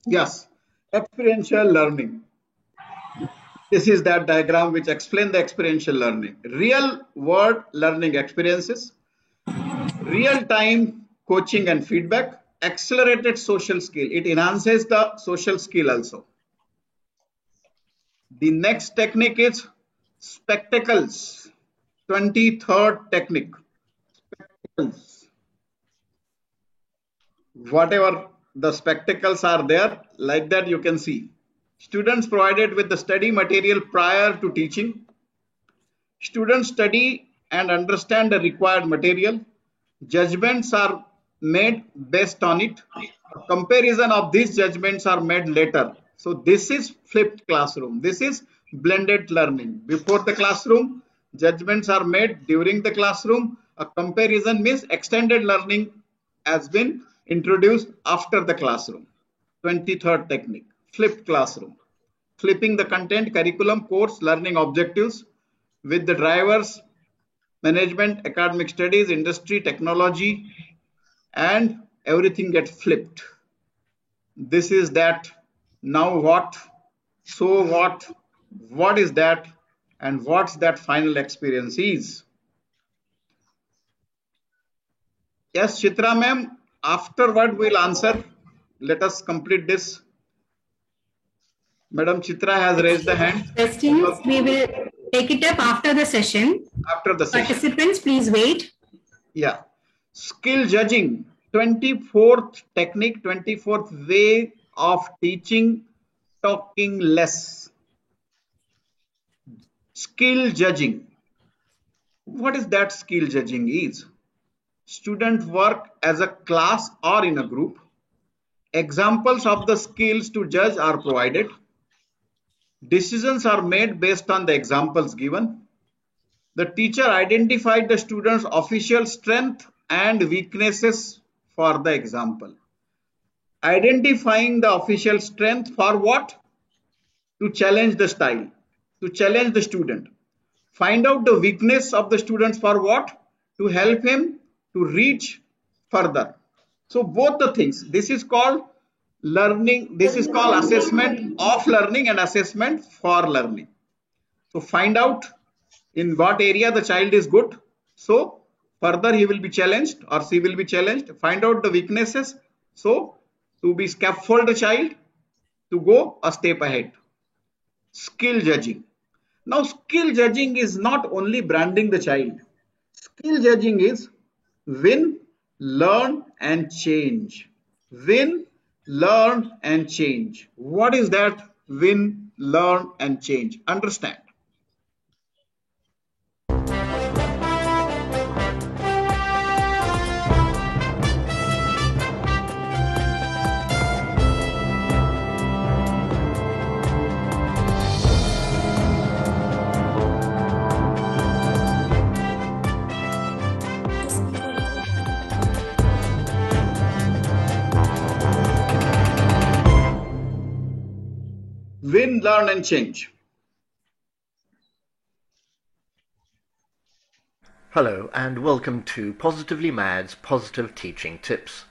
Yes, experiential learning. This is that diagram which explains the experiential learning. Real world learning experiences, real time coaching and feedback, accelerated social skill. It enhances the social skill also. The next technique is spectacles. 23rd technique. Spectacles. Whatever the spectacles are there, like that you can see. Students provided with the study material prior to teaching. Students study and understand the required material. Judgments are made based on it. A comparison of these judgments are made later. So this is flipped classroom. This is blended learning. Before the classroom, judgments are made during the classroom. A comparison means extended learning has been introduced after the classroom. 23rd technique, flipped classroom. Flipping the content, curriculum, course, learning objectives with the drivers, management, academic studies, industry, technology, and everything gets flipped. This is that, now what, so what is that, and what's that final experience is. Yes, Chitra ma'am, afterward we'll answer. Let us complete this. Madam Chitra has raised the hand. Questions, we will take it up after the session. After the session. Participants, please wait. Yeah. Skill judging. 24th technique, 24th way of teaching, talking less. Skill judging. What is that skill judging is? Students work as a class or in a group. Examples of the skills to judge are provided. Decisions are made based on the examples given. The teacher identified the student's official strength and weaknesses for the example. Identifying the official strength for what? To challenge the style, to challenge the student. Find out the weakness of the students for what? To help him to reach further. So both the things, this is called learning, this is called assessment of learning and assessment for learning. So find out in what area the child is good. So further he will be challenged or she will be challenged. Find out the weaknesses. So to be scaffold the child to go a step ahead. Skill judging. Now skill judging is not only branding the child. Skill judging is win, learn and change. Win, learn and change. What is that? Win, learn and change. Understand. Win, learn and change. Hello and welcome to Positively Mad's Positive Teaching Tips.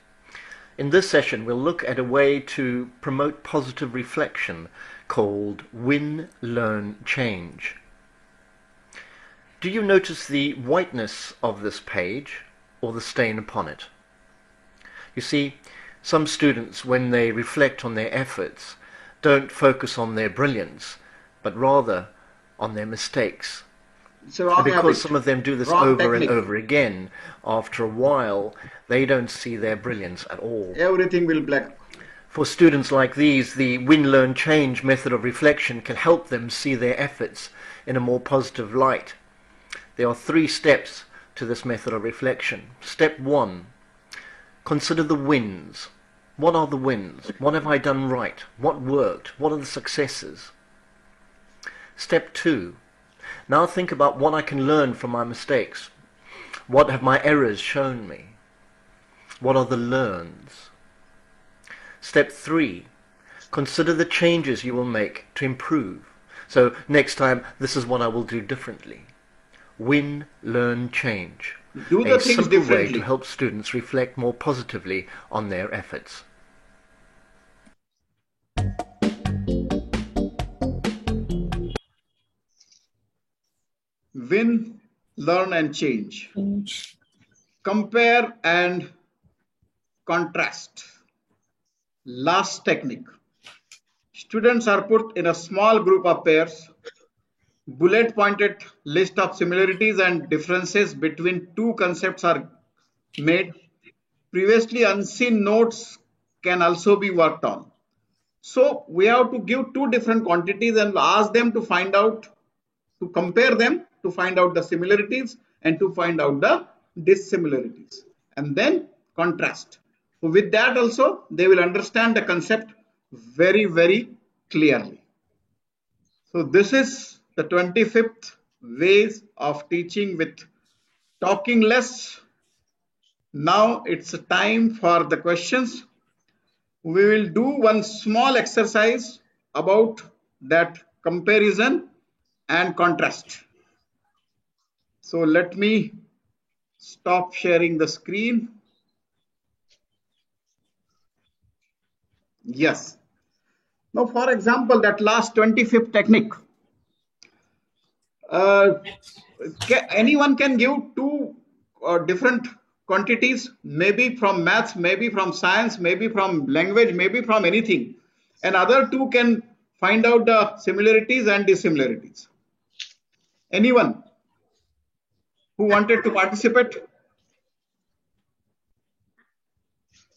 In this session we'll look at a way to promote positive reflection called Win, Learn, Change. Do you notice the whiteness of this page or the stain upon it? You see, some students, when they reflect on their efforts, don't focus on their brilliance, but rather on their mistakes. And because some of them do this over and over again, after a while, they don't see their brilliance at all. Everything will black. For students like these, the Win, Learn, Change method of reflection can help them see their efforts in a more positive light. There are 3 steps to this method of reflection. Step 1, consider the wins. What are the wins? What have I done right? What worked? What are the successes? Step 2, now think about what I can learn from my mistakes. What have my errors shown me? What are the learns? Step 3, consider the changes you will make to improve. So next time, this is what I will do differently. Win, learn, change. Do the a things simple way differently. to help students reflect more positively on their efforts. Win, learn and change. Compare and contrast. Last technique. Students are put in a small group of pairs. Bullet pointed list of similarities and differences between 2 concepts are made. Previously unseen notes can also be worked on. So we have to give 2 different quantities and ask them to find out, to compare them, to find out the similarities and to find out the dissimilarities, and then contrast. So with that also they will understand the concept very, very clearly. So this is the 25th ways of teaching with talking less. Now it's time for the questions. We will do one small exercise about that comparison and contrast. So let me stop sharing the screen. Yes. Now, for example, that last 25th technique. Anyone can give 2 different quantities, maybe from maths, maybe from science, maybe from language, maybe from anything. And other 2 can find out the similarities and dissimilarities. Anyone who wanted to participate?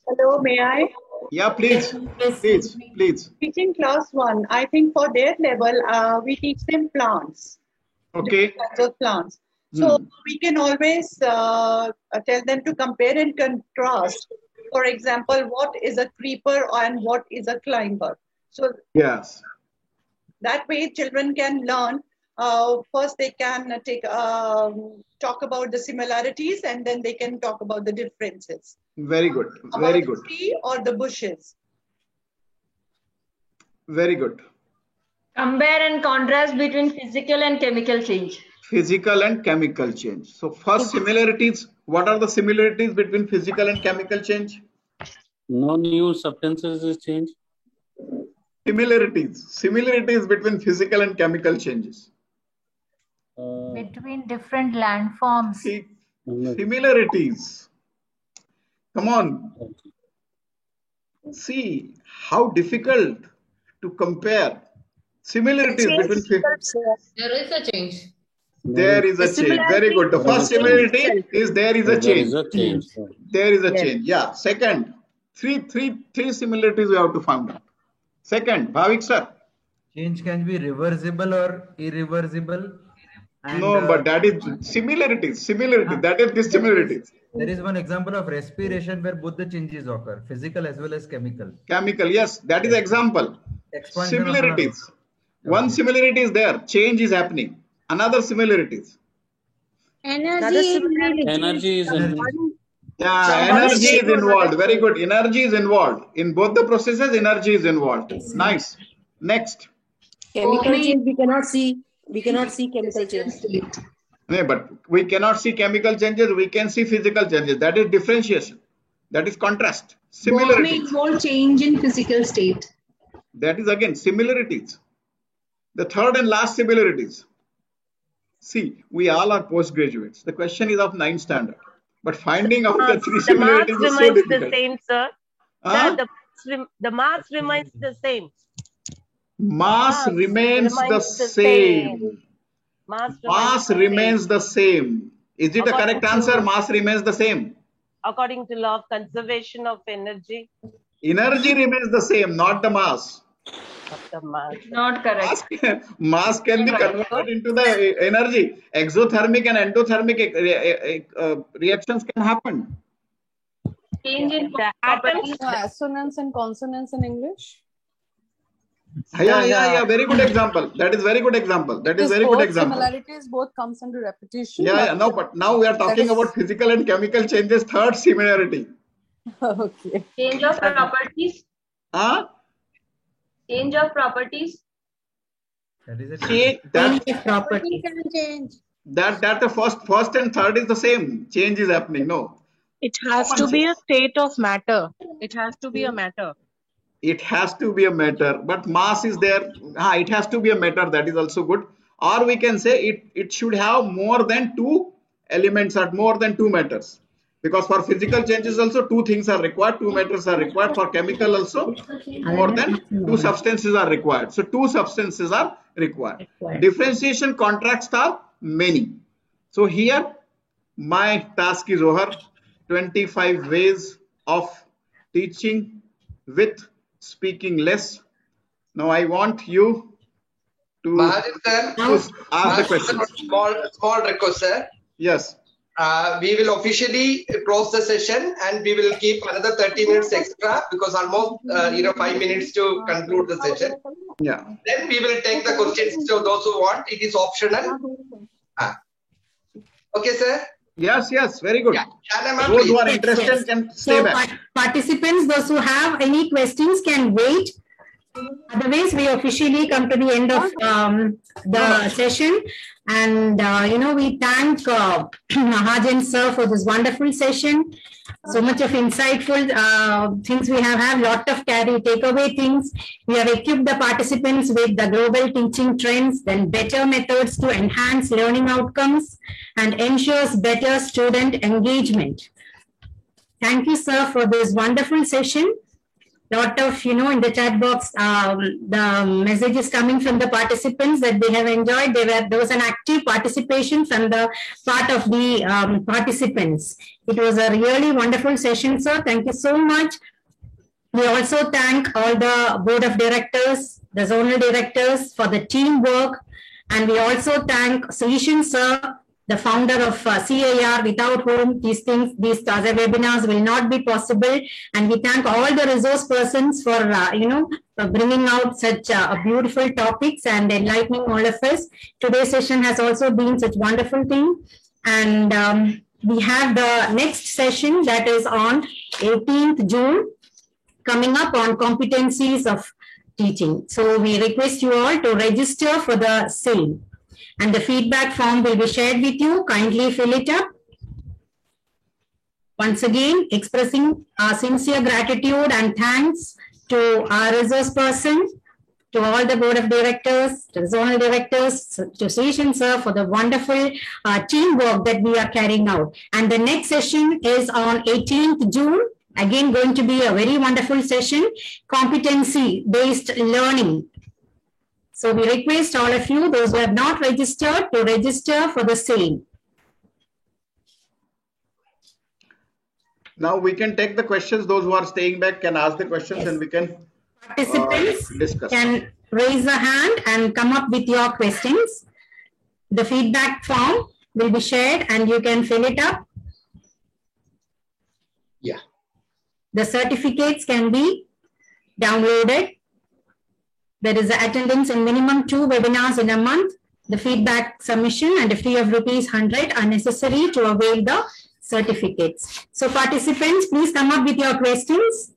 Hello, may I? Yeah, please. Please. Teaching class 1, I think for their level, we teach them plants. Okay. Different kinds of plants. So we can always tell them to compare and contrast. For example, what is a creeper and what is a climber? So yes. That way, children can learn. First, they can talk about the similarities, and then they can talk about the differences. Very good. About Very the good. tree or the bushes. Very good. Compare and contrast between physical and chemical change. Physical and chemical change. So first, similarities. What are the similarities between physical and chemical change? No new substances is changed. Similarities between physical and chemical changes. Between different landforms. Similarities. Come on. See how difficult to compare similarities between. There is a change. There is a change. Very good. The first similarity is there is a change. There is a change. Yeah. Second, three similarities we have to find out. Second, Bhavik sir. Change can be reversible or irreversible. And, no, but that is similarities. That is dissimilarities. There is one example of respiration where both the changes occur, physical as well as chemical. Chemical, yes, that is example. Similarities. One similarity is there, change is happening. Another similarities. Energy is involved. Yeah, energy is involved. Very good. Energy is involved. In both the processes, energy is involved. Nice. Next. Chemical change we cannot see. We cannot see chemical change. No, but we cannot see chemical changes. We can see physical changes. That is differentiation. That is contrast. Similarities. Both may involve change in physical state. That is again similarities. The third and last similarities. See, we all are postgraduates. The question is of 9th standard. But finding out the three similarities is so difficult. The same, sir. The mass remains the same. Mass remains the same. Mass remains the same. Is it a correct answer? Mass remains the same. According to law of conservation of energy. Energy remains the same, not the mass. Not correct. Mass can be converted into the energy. Exothermic and endothermic reactions can happen. Change in atoms. Assonance and consonance in English. Yeah. Very good example. That is very good example. That is very good example. Similarities both comes under repetition. Yeah. No, but now we are talking about physical and chemical changes. Third similarity. Okay. Change of properties. Change of properties. That the first and third is the same. Change is happening. No. It has to be a state of matter. It has to be a matter. It has to be a matter, but mass is there. It has to be a matter. That is also good. Or we can say it should have more than two elements or more than two matters. Because for physical changes also two things are required. Two matters are required. For chemical also more than two substances are required. So two substances are required. Differentiation contrasts are many. So here my task is over. 25 ways of teaching with speaking less. Now I want you to ask the question. Small request, sir. Yes. We will officially close the session and we will keep another 30 minutes extra because almost 5 minutes to conclude the session. Yeah. Then we will take the questions to those who want. It is optional. Okay, sir. Yes, very good. Yeah. Those who are interested can stay back. Participants, those who have any questions can wait. Otherwise, we officially come to the end of the session. And, we thank Mahajan sir for this wonderful session. So much of insightful things we have lot of takeaway things. We have equipped the participants with the global teaching trends, then better methods to enhance learning outcomes and ensures better student engagement. Thank you, sir, for this wonderful session. Lot of, in the chat box, the messages coming from the participants that they have enjoyed. There was an active participation from the part of the participants. It was a really wonderful session, sir. Thank you so much. We also thank all the board of directors, the zonal directors for the teamwork. And we also thank Solution sir the founder of CAR, without whom these other webinars will not be possible. And we thank all the resource persons for, for bringing out such beautiful topics and enlightening all of us. Today's session has also been such wonderful thing. And we have the next session that is on 18th June, coming up on competencies of teaching. So we request you all to register for the same. And the feedback form will be shared with you. Kindly fill it up. Once again, expressing our sincere gratitude and thanks to our resource person, to all the board of directors, to the zonal directors, to Seshan sir for the wonderful teamwork that we are carrying out. And the next session is on 18th June. Again, going to be a very wonderful session, competency-based learning. So we request all of you, those who have not registered, to register for the same. Now we can take the questions. Those who are staying back can ask the questions, and we can participants discuss. Can raise a hand and come up with your questions. The feedback form will be shared and you can fill it up. Yeah. The certificates can be downloaded. There is attendance in minimum 2 webinars in a month. The feedback submission and a fee of ₹100 are necessary to avail the certificates. So participants, please come up with your questions.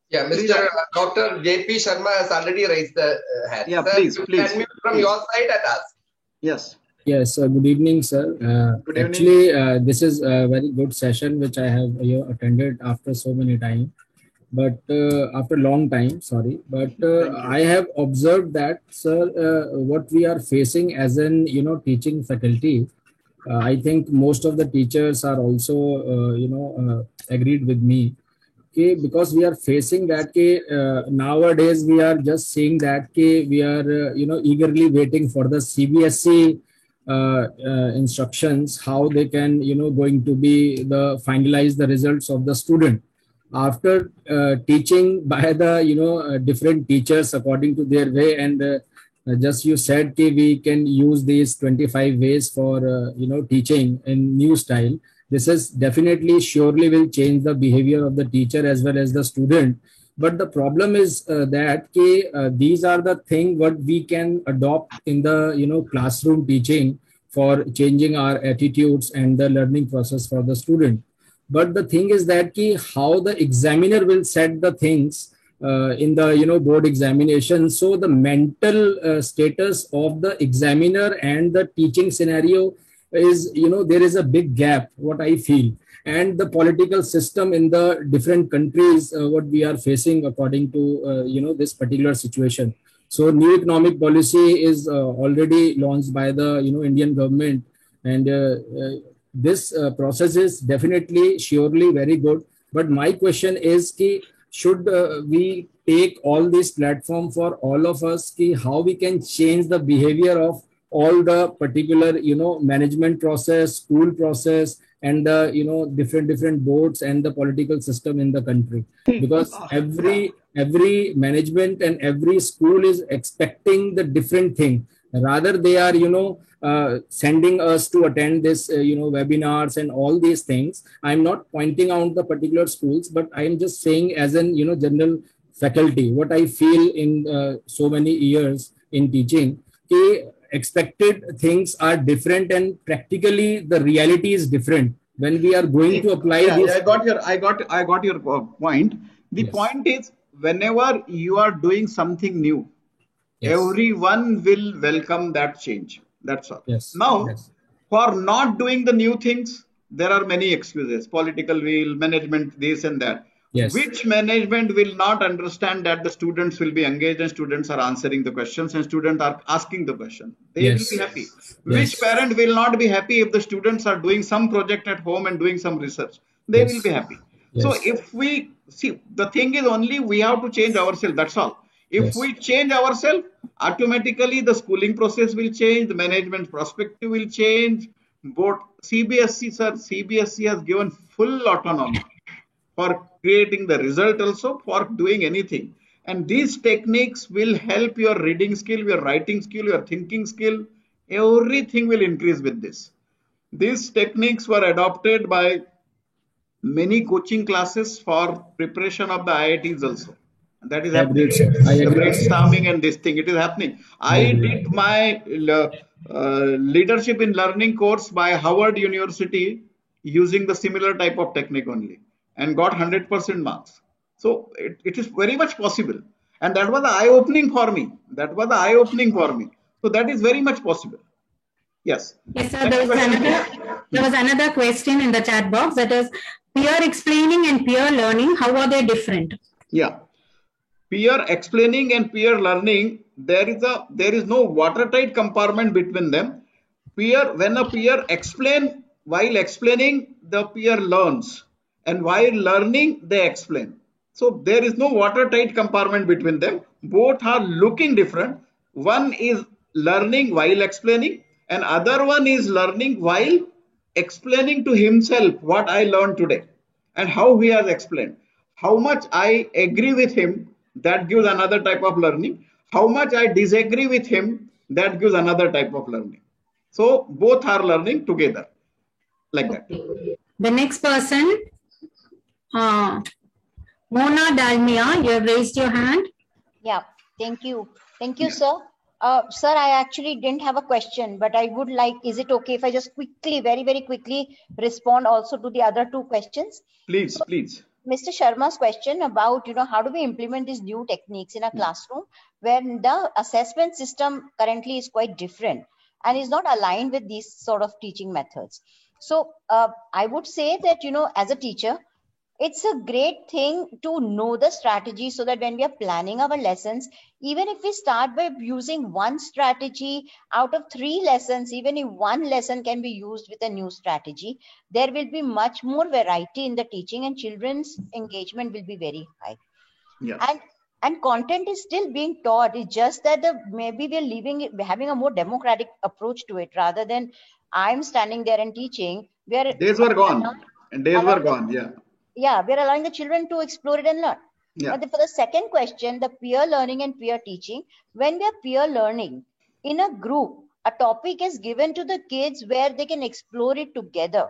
Yeah, Mr. Dr. JP Sharma has already raised the hand. Yeah, sir, please. Can from your side and ask. Yes. Yes, good evening, sir. Good evening. Actually, this is a very good session which I have attended after so many time, but after long time, sorry. But I have observed that, sir, what we are facing as an teaching faculty, I think most of the teachers are also agreed with me. Okay, because we are facing that nowadays we are just seeing that we are eagerly waiting for the CBSE instructions, how they can going to be finalize the results of the student after teaching by the different teachers according to their way. And just you said we can use these 25 ways for teaching in new style. This is definitely surely will change the behavior of the teacher as well as the student. But the problem is that these are the things what we can adopt in the classroom teaching for changing our attitudes and the learning process for the student. But the thing is that how the examiner will set the things in the board examination. So the mental status of the examiner and the teaching scenario is there is a big gap, what I feel. And the political system in the different countries what we are facing according to this particular situation. So new economic policy is already launched by the Indian government, and this process is definitely surely very good. But my question is should we take all this platform for all of us, how we can change the behavior of all the particular management process, school process, and the different boards and the political system in the country, because every management and every school is expecting the different thing. Rather they are sending us to attend this webinars and all these things. I'm not pointing out the particular schools, but I'm just saying as an general faculty what I feel in so many years in teaching. Expected things are different and practically the reality is different when we are going to apply this. I got your point. The point is, whenever you are doing something new, everyone will welcome that change. That's all. Now, for not doing the new things, there are many excuses: political will, management, this and that. Which management will not understand that the students will be engaged and students are answering the questions and students are asking the question? They will be happy. Which parent will not be happy if the students are doing some project at home and doing some research? They will be happy. So if we see, the thing is only we have to change ourselves. That's all. If we change ourselves, automatically the schooling process will change, the management perspective will change. Both CBSE, sir, CBSE has given full autonomy for creating the result, also for doing anything. And these techniques will help your reading skill, your writing skill, your thinking skill Everything will increase with this. These techniques were adopted by many coaching classes for preparation of the IITs also. That is happening. The brainstorming and this thing, it is happening. I did my leadership in learning course by Howard University using the similar type of technique only and got 100% marks. So it is very much possible. And that was eye-opening for me. That was eye-opening for me. So that is very much possible. Yes. Yes, sir. There was another question in the chat box, that is peer explaining and peer learning. How are they different? Yeah. Peer explaining and peer learning, there is no watertight compartment between them. When a peer explain, while explaining, the peer learns, and while learning, they explain. So there is no watertight compartment between them. Both are looking different. One is learning while explaining, and other one is learning while explaining to himself what I learned today and how he has explained. How much I agree with him, that gives another type of learning. How much I disagree with him, that gives another type of learning. So both are learning together, like that. The next person, Mona Dalmia, you have raised your hand. Yeah, thank you. Thank you, sir. Sir, I actually didn't have a question, but I would like, is it okay if I just quickly, very, very quickly respond also to the other two questions? Please, please. Mr. Sharma's question about, how do we implement these new techniques in a classroom when the assessment system currently is quite different and is not aligned with these sort of teaching methods. So I would say that, as a teacher, it's a great thing to know the strategy so that when we are planning our lessons, even if we start by using one strategy out of 3 lessons, even if one lesson can be used with a new strategy, there will be much more variety in the teaching and children's engagement will be very high. Yes. And content is still being taught. It's just that maybe we're having a more democratic approach to it rather than I'm standing there and teaching. Days were gone. And days were gone, yeah. Yeah, we're allowing the children to explore it and learn. Yeah. But for the second question, the peer learning and peer teaching, when we are peer learning in a group, a topic is given to the kids where they can explore it together.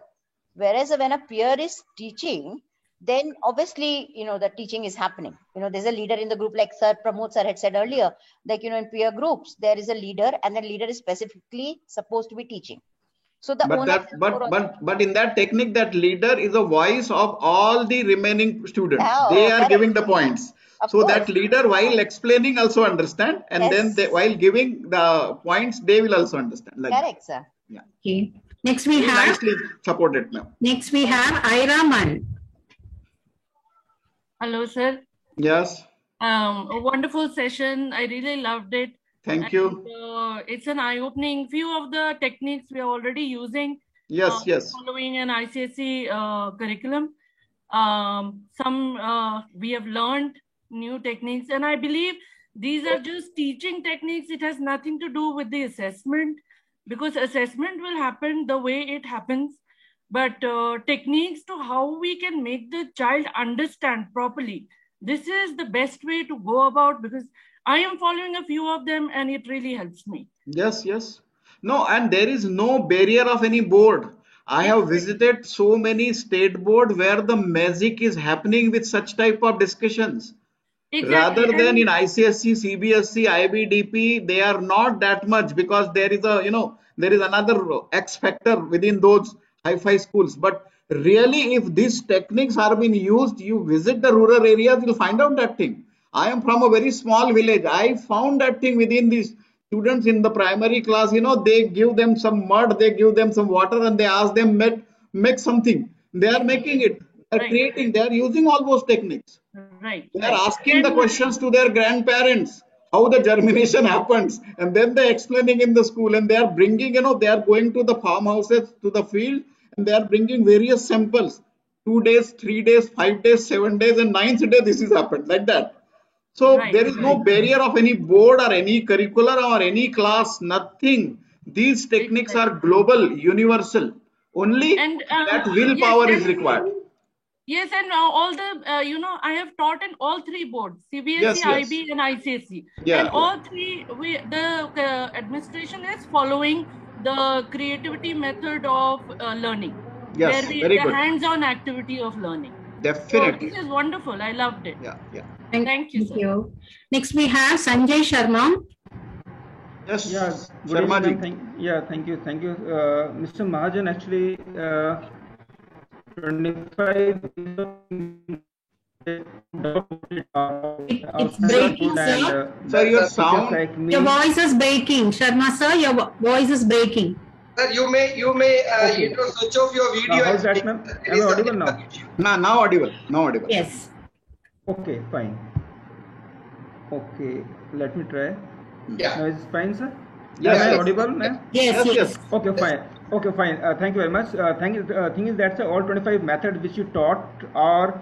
Whereas when a peer is teaching, then obviously, the teaching is happening. There's a leader in the group, like Sir Pramod sir had said earlier, like, in peer groups, there is a leader and the leader is specifically supposed to be teaching. So the but in that technique, that leader is a voice of all the remaining students. They are giving the points. So that leader, while explaining, also understand, and then while giving the points, they will also understand. Like correct, sir. Yeah. Okay. Next we have nicely supported now. Next we have Ira Man. Hello, sir. Yes. A wonderful session. I really loved it. Thank you. It's an eye-opening. Few of the techniques we are already using. Yes, yes. Following an ICSE curriculum. Some we have learned new techniques, and I believe these are just teaching techniques. It has nothing to do with the assessment, because assessment will happen the way it happens. But techniques to how we can make the child understand properly. This is the best way to go about, because I am following a few of them and it really helps me. Yes, yes. No, and there is no barrier of any board. I have visited so many state board where the magic is happening with such type of discussions. Exactly. Rather than in ICSE, CBSE, IBDP, they are not that much, because there is there is another X factor within those hi-fi schools. But really, if these techniques are being used, you visit the rural areas, you'll find out that thing. I am from a very small village. I found that thing within these students in the primary class. They give them some mud, they give them some water, and they ask them make something. They are making it. They are creating. They are using all those techniques. Right. They are asking the questions to their grandparents, how the germination happens, and then they are explaining in the school. And they are bringing, they are going to the farmhouses, to the field, and they are bringing various samples. 2 days, 3 days, 5 days, 7 days, and 9th day this has happened, like that. So there is no barrier of any board or any curricular or any class, nothing. These techniques are global, universal. Only that willpower is required. Yes, and all the, I have taught in all three boards, CBSE, Yes, yes. IB, and ICSE. Yeah, And yeah. all three, the administration is following the creativity method of learning. Yes, where very the good. hands-on activity of learning. Definitely. So this is wonderful. I loved it. Yeah, yeah. Thank you, sir. Next we have Sanjay Sharma. Yes, Yes, good Sharma evening. Thank you. Mr. Mahajan, actually, 25 It's breaking, sir. Sir, your sound, like me. Your voice is breaking. Sharma, sir, your voice is breaking. Sir, you may Okay. switch off your video. How's that, ma'am? Am I audible now? Now audible. Now audible. Yes. Okay, fine. Okay, let me try. Yeah. Now is it fine, sir? Yes, Am I yes. audible, ma'am? Yes, yes. Okay, fine. Okay, fine. Thank you very much. Thing is that all 25 methods which you taught are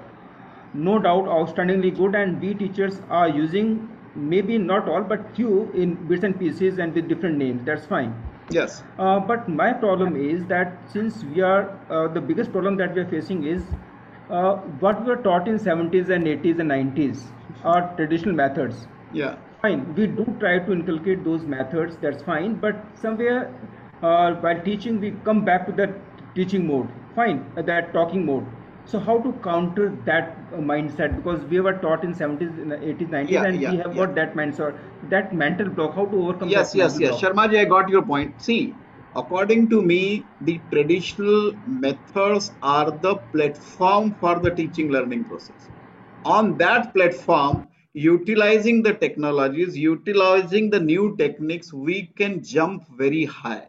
no doubt outstandingly good, and we teachers are using maybe not all but few in bits and pieces and with different names. That's fine. Yes. But my problem is that since we are the biggest problem that we are facing is what we were taught in 70s and 80s and 90s are traditional methods. Yeah. Fine, we do try to inculcate those methods, that's fine, but somewhere while teaching we come back to that teaching mode, fine, that talking mode. So how to counter that mindset, because we were taught in 70s, 80s, 90s, Yeah, and yeah, we have yeah. got that mindset, that mental block, how to overcome Yes, that yes, mental yes. block? Sharma ji, I got your point. See, according to me, the traditional methods are the platform for the teaching learning process. On that platform, utilizing the technologies, utilizing the new techniques, we can jump very high.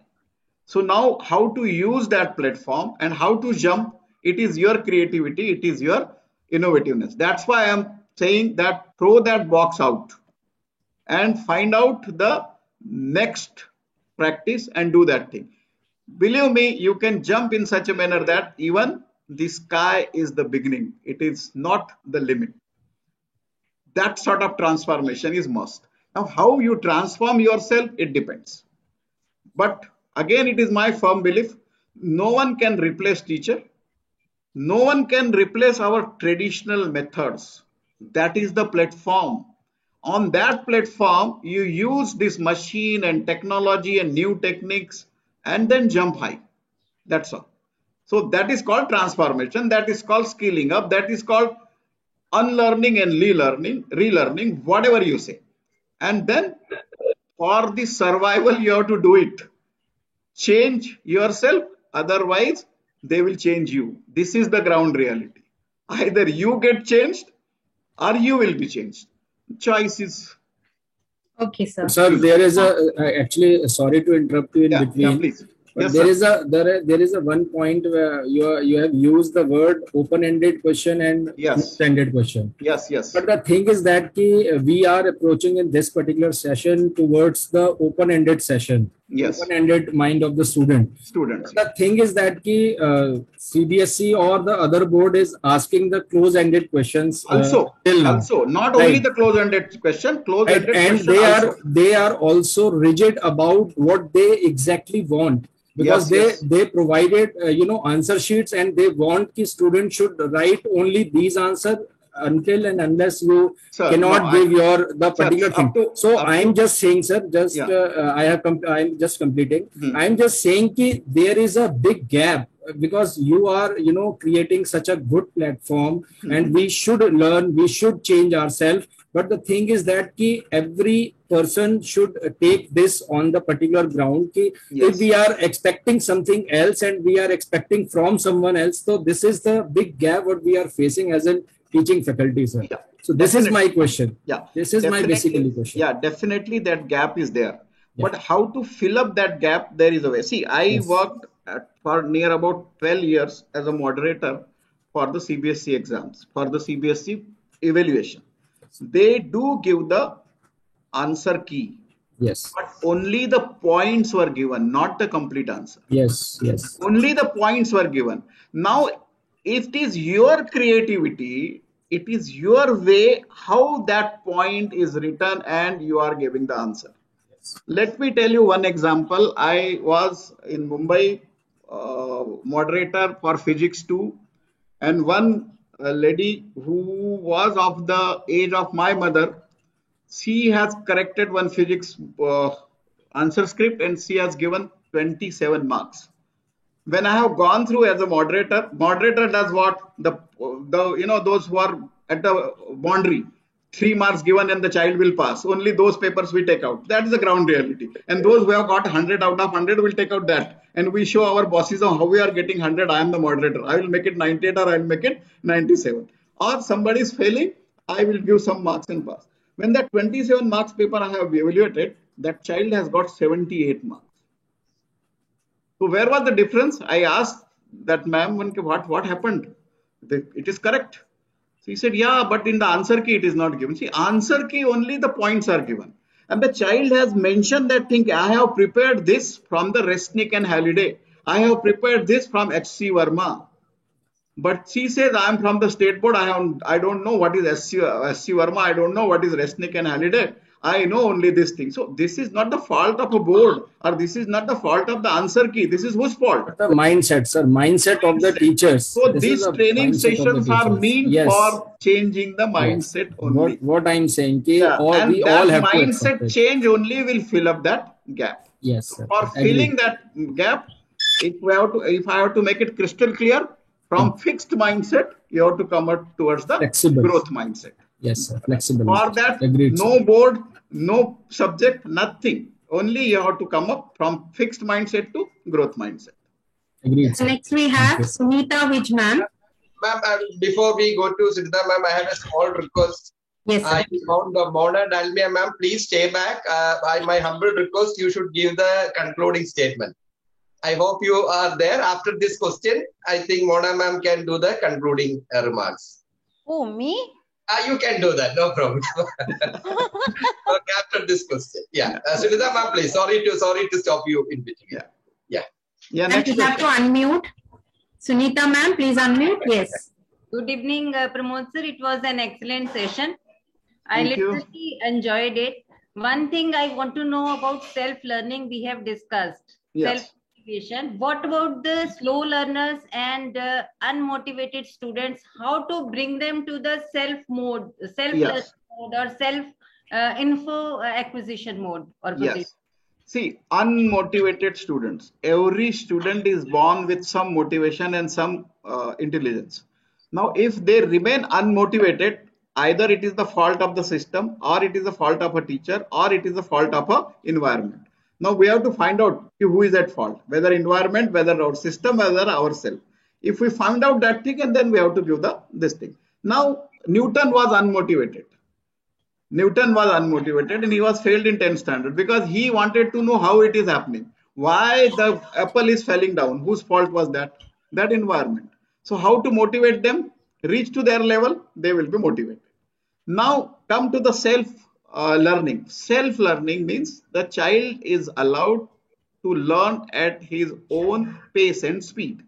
So now how to use that platform and how to jump, it is your creativity, it is your innovativeness. That's why I'm saying that throw that box out and find out the next practice and do that thing. Believe me, you can jump in such a manner that even the sky is the beginning. It is not the limit. That sort of transformation is must. Now, how you transform yourself, it depends. But again, it is my firm belief, no one can replace teacher. No one can replace our traditional methods. That is the platform. On that platform, you use this machine and technology and new techniques and then jump high. That's all. So that is called transformation. That is called skilling up. That is called unlearning and relearning, whatever you say. And then for the survival, you have to do it. Change yourself, otherwise they will change you. This is the ground reality. Either you get changed or you will be changed. Choice is. Okay, sir. Sir, there is actually, sorry to interrupt you in between. Yeah, please. But Yes, there is a one point where you have used the word open-ended question and closed-ended question. Yes, yes. But the thing is that we are approaching in this particular session towards the open-ended session. Yes. Open-ended mind of the student. Students. The thing is that CBSE or the other board is asking the close-ended questions Also, till now. also not Right. only the close-ended question, close-ended And question they are also rigid about what they exactly want, because Yes, they provided answer sheets, and they want the student should write only these answers until and unless you cannot give the particular thing. So I'm just saying, sir, I'm just completing. I'm just saying that there is a big gap, because you are creating such a good platform, and we should learn, we should change ourselves. But the thing is that every person should take this on the particular ground. If we are expecting something else and we are expecting from someone else, so this is the big gap what we are facing as a teaching faculty, sir. So this is my question. Yeah, this is my basically question. Yeah, definitely that gap is there. But how to fill up that gap? There is a way. See, I worked for near about 12 years as a moderator for the CBSE exams, for the CBSE evaluation. They do give the answer key. Yes. But only the points were given, not the complete answer. Yes, yes. Only the points were given. Now, if it is your creativity, it is your way how that point is written and you are giving the answer. Let me tell you one example. I was in Mumbai, moderator for Physics 2, and one a lady who was of the age of my mother. She has corrected one physics answer script and she has given 27 marks. When I have gone through as a moderator does what? The those who are at the boundary, 3 marks given and the child will pass. Only those papers we take out. That is the ground reality. And those who have got 100 out of 100 will take out that. And we show our bosses on how we are getting 100. I am the moderator. I will make it 98 or I will make it 97. Or somebody is failing, I will give some marks and pass. When that 27 marks paper I have evaluated, that child has got 78 marks. So where was the difference? I asked that ma'am, what happened? It is correct. She said, yeah, but in the answer key it is not given. See, answer key only the points are given. And the child has mentioned that thing, I have prepared this from the Resnick and Halliday. I have prepared this from H.C. Verma. But she says, I am from the state board. I don't know what is H.C. Verma. I don't know what is Resnick and Halliday. I know only this thing. So this is not the fault of a board, or this is not the fault of the answer key. This is whose fault? The mindset, sir. Mindset of the teachers. So these training sessions are meant for changing the mindset only. What I'm saying, we all have mindset change only will fill up that gap. Yes, sir. For filling that gap, if I have to make it crystal clear, from fixed mindset, you have to come up towards the growth mindset. Yes, sir. Flexible. For that, no board, no subject, nothing. Only you have to come up from fixed mindset to growth mindset. Agreed. So next we have Sunita Vij ma'am. Ma'am, before we go to Sunita ma'am, I have a small request. Yes, sir. I found Mona Dalmia ma'am, please stay back. My humble request, you should give the concluding statement. I hope you are there. After this question, I think Mona ma'am can do the concluding remarks. Oh, me? You can do that, no problem. Okay, after this question. Yeah. Sunita ma'am, please. Sorry to stop you in between. Yeah. And you have to unmute. Sunita ma'am, please unmute. Yes. Good evening, Pramod sir. It was an excellent session. I Thank you. literally enjoyed it. One thing I want to know about self-learning, we have discussed. Yes. Self-motivation. What about the slow learners and unmotivated students? How to bring them to the self-learning mode or self-info acquisition mode? Or Yes. See, unmotivated students. Every student is born with some motivation and some intelligence. Now, if they remain unmotivated, either it is the fault of the system, or it is the fault of a teacher, or it is the fault of a environment. Now we have to find out who is at fault, whether environment, whether our system, whether ourselves. If we find out that thing, and then we have to give this thing. Now, Newton was unmotivated. And he was failed in 10th standard because he wanted to know how it is happening. Why the apple is falling down? Whose fault was that? That environment. So how to motivate them? Reach to their level, they will be motivated. Now come to the self-learning. Self-learning means the child is allowed to learn at his own pace and speed.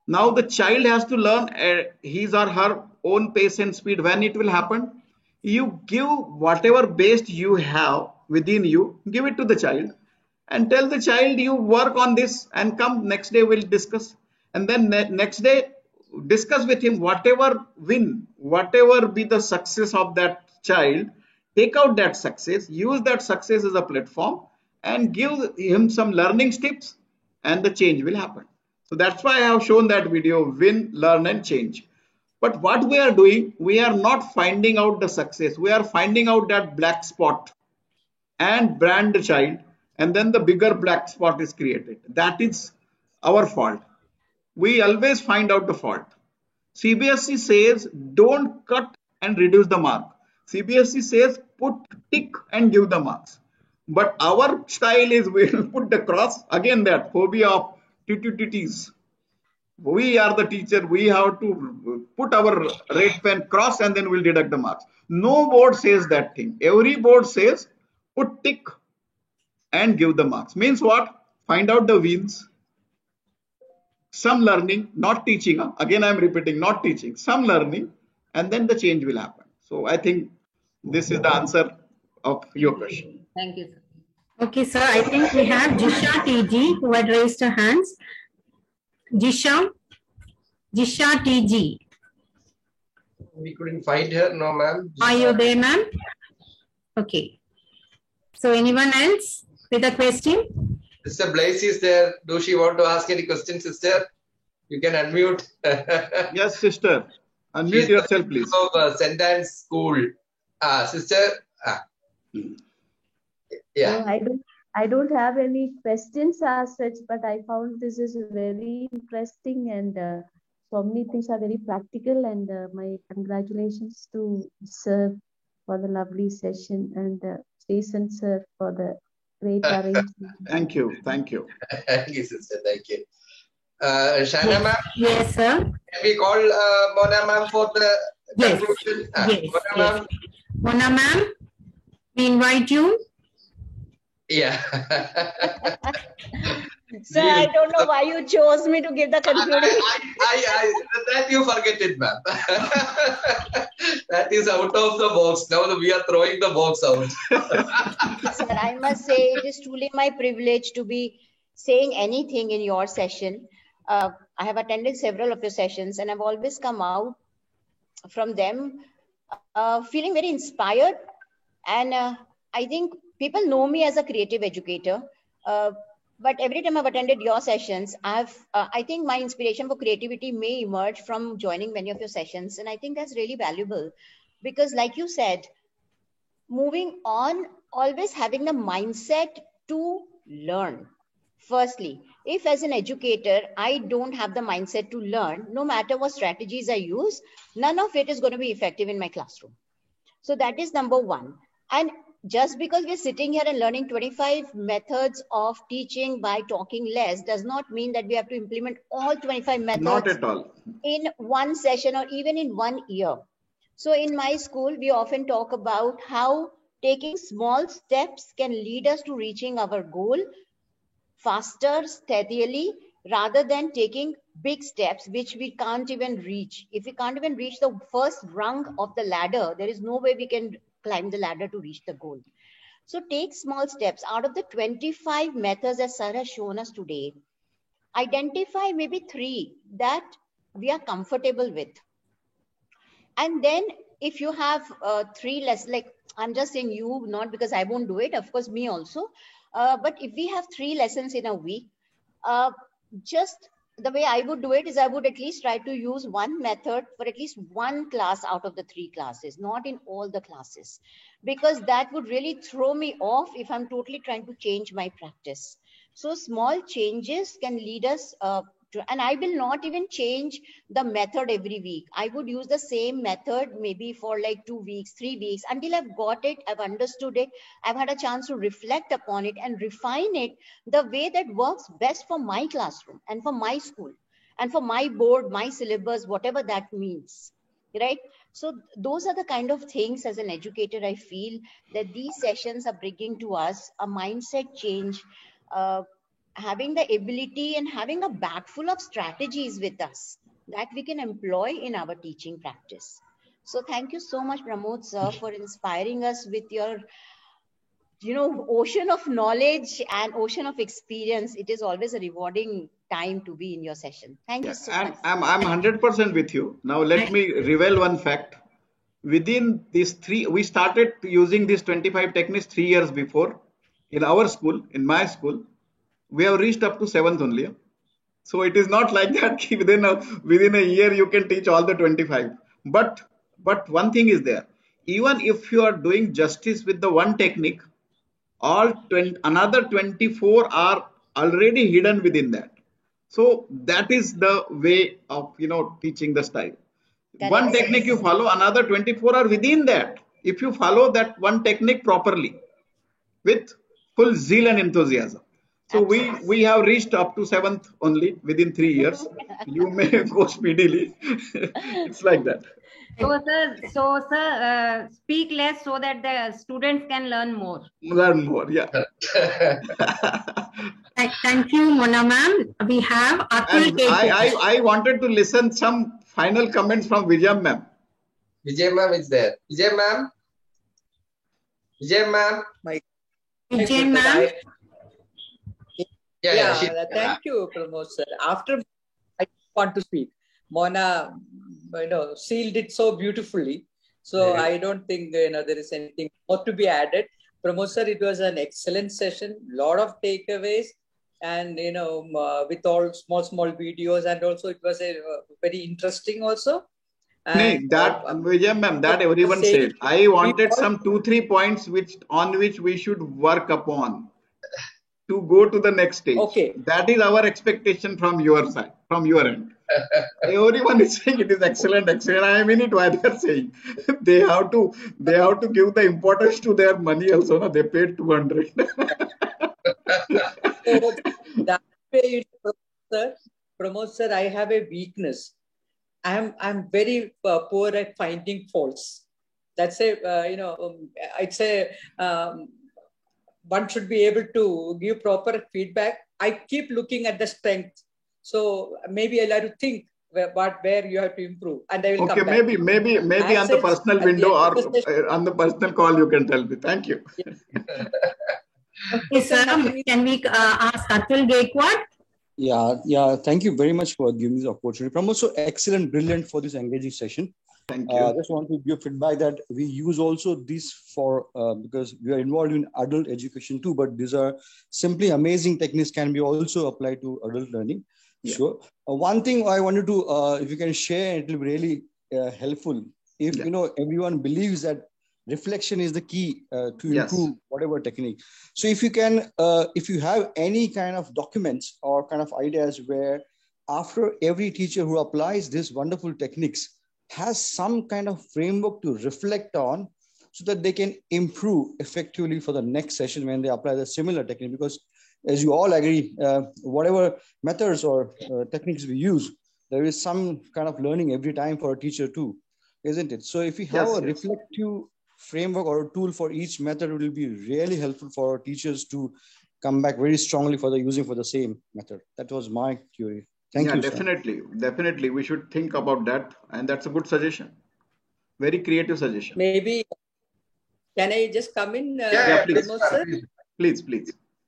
Now the child has to learn at his or her own pace and speed. When it will happen? You give whatever base you have within you, give it to the child and tell the child you work on this and come next day we'll discuss. And then next day discuss with him whatever be the success of that child, take out that success, use that success as a platform and give him some learning tips and the change will happen. So that's why I have shown that video, win, learn and change. But what we are doing, we are not finding out the success. We are finding out that black spot and brand the child and then the bigger black spot is created. That is our fault. We always find out the fault. CBSE says don't cut and reduce the mark. CBSE says put tick and give the marks. But our style is we will put the cross, again that phobia of TTTs. We are the teacher, we have to put our red pen cross and then we'll deduct the marks. No board says that thing. Every board says put tick and give the marks. Means what? Find out the wins. Some learning, not teaching. Again, I am repeating, not teaching. Some learning, and then the change will happen. So I think this is the answer of your question. Thank you, sir. Okay, sir. I think we have Jisha TG who had raised her hands. Jisha TG. We couldn't find her. No, ma'am. Are you there, ma'am? Okay. So anyone else with a question? Sister Blaise is there. Do she want to ask any question, sister? You can unmute. Yes, sister. Unmute yourself, please. Of St. Anne's School. Sister. Yeah. No, I don't have any questions as such, but I found this is very interesting and so many things are very practical, and my congratulations to sir for the lovely session and Jason sir for the great arrangement. Thank you. Thank you. Thank you, sister. Thank you. Shana ma'am? Yes, sir. Can we call Mona ma'am for the conclusion? Yes. Mona ma'am? Mona ma'am, we invite you. Yeah. Sir, I don't know why you chose me to give the conclusion. That you forget it, ma'am. That is out of the box. Now we are throwing the box out. Sir, I must say it is truly my privilege to be saying anything in your session. I have attended several of your sessions and I've always come out from them feeling very inspired. And I think people know me as a creative educator. But every time I've attended your sessions, I think my inspiration for creativity may emerge from joining many of your sessions. And I think that's really valuable because like you said, moving on, always having the mindset to learn. Firstly, if as an educator, I don't have the mindset to learn, no matter what strategies I use, none of it is going to be effective in my classroom. So that is number one. And just because we're sitting here and learning 25 methods of teaching by talking less does not mean that we have to implement all 25 methods. Not at all. In one session or even in 1 year. So in my school, we often talk about how taking small steps can lead us to reaching our goal faster, steadily, rather than taking big steps, which we can't even reach. If we can't even reach the first rung of the ladder, there is no way we can climb the ladder to reach the goal. So take small steps. Out of the 25 methods that Sir has shown us today, identify maybe 3 that we are comfortable with. And then if you have 3 less, like I'm just saying you, not because I won't do it, of course me also. But if we have 3 lessons in a week, just the way I would do it is I would at least try to use one method for at least one class out of the 3 classes, not in all the classes, because that would really throw me off if I'm totally trying to change my practice. So small changes can lead us and I will not even change the method every week. I would use the same method maybe for like 2 weeks, 3 weeks until I've got it, I've understood it, I've had a chance to reflect upon it and refine it the way that works best for my classroom and for my school and for my board, my syllabus, whatever that means, right? So those are the kind of things as an educator, I feel that these sessions are bringing to us a mindset change, having the ability and having a bag full of strategies with us that we can employ in our teaching practice. So thank you so much, Pramod sir, for inspiring us with your, ocean of knowledge and ocean of experience. It is always a rewarding time to be in your session. Thank you so much. I'm 100% with you. Now let me reveal one fact. Within these 3, we started using these 25 techniques 3 years before in our school, in my school. We have reached up to 7th only. So it is not like that within a year you can teach all the 25. But one thing is there. Even if you are doing justice with the one technique, another 24 are already hidden within that. So that is the way of teaching the style. One technique you follow, another 24 are within that. If you follow that one technique properly with full zeal and enthusiasm. So we have reached up to 7th only within 3 years. You may go speedily. It's like that. So sir, speak less so that the students can learn more. Learn more, yeah. Thank you, Mona ma'am. We have Atul. I wanted to listen some final comments from Vijay ma'am. Vijay ma'am is there. Vijay ma'am. Vijay ma'am. Vijay ma'am. Yeah, thank you, Pramod sir. After I want to speak, Mona, sealed it so beautifully. So I don't think there is anything more to be added. Pramod sir, it was an excellent session. Lot of takeaways, and with all small videos, and also it was a very interesting also. And that Vijay ma'am, that everyone said. I wanted some 2-3 points on which we should work upon to go to the next stage. Okay. That is our expectation from your side, from your end. Everyone is saying it is excellent. I mean it. Why they are saying they have to give the importance to their money also. No? They paid 200. So that way, Pramod sir, I have a weakness. I'm very poor at finding faults. That's it's a one should be able to give proper feedback. I keep looking at the strength. So maybe I'll have to think where you have to improve, and I will come back. Maybe on the personal window or on the personal call you can tell me. Thank you. Okay, sir. Can we ask Atul Gaikwad? Yeah. Thank you very much for giving this opportunity. Pramod, so excellent, brilliant for this engaging session. Thank you. I just want to give feedback that we use also this for because we are involved in adult education too, but these are simply amazing techniques can be also applied to adult learning. Yeah. Sure. One thing I wanted to, if you can share, it will be really helpful. If everyone believes that reflection is the key to improve whatever technique. So if you can, if you have any kind of documents or kind of ideas where after every teacher who applies these wonderful techniques has some kind of framework to reflect on so that they can improve effectively for the next session when they apply the similar technique. Because as you all agree, whatever methods or techniques we use, there is some kind of learning every time for a teacher too, isn't it? So if we have a reflective framework or a tool for each method, it will be really helpful for teachers to come back very strongly for the using for the same method. That was my theory. Thank you. Definitely. We should think about that. And that's a good suggestion. Very creative suggestion. Maybe, can I just come in? Please.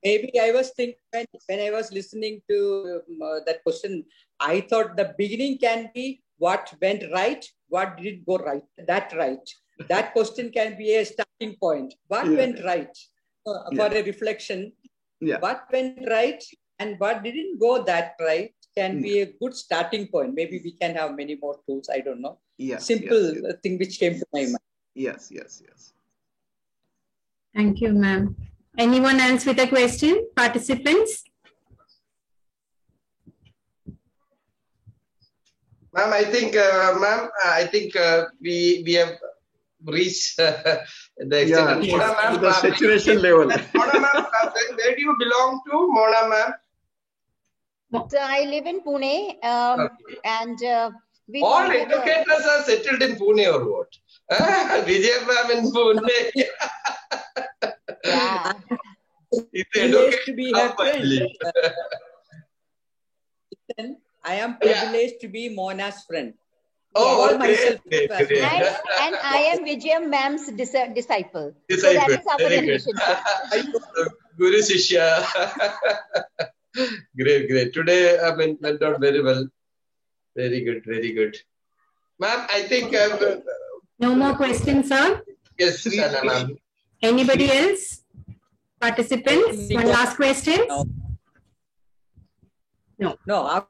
Maybe I was thinking when I was listening to that question, I thought the beginning can be what went right, what did go right, That question can be a starting point. What went right for a reflection? What went right and what didn't go that right can be a good starting point. Maybe we can have many more tools. I don't know. Simple thing which came to my mind. Yes. Thank you, ma'am. Anyone else with a question? Participants? Ma'am, I think, we have reached the extent. The saturation level. Mona ma'am, where do you belong to, Mona ma'am? So I live in Pune, and we all educators are settled in Pune or what? Vijay ma'am in Pune. Yeah. Privileged to be her friend. I am privileged to be Mona's friend. Oh, great. And I am Vijay ma'am's disciple. So that is our relationship. Guru Shishya. Great. Today, went out very well. Very good. Ma'am, I think... no more questions, sir? Yes, ma'am. Anybody else? Participants? One last question? No,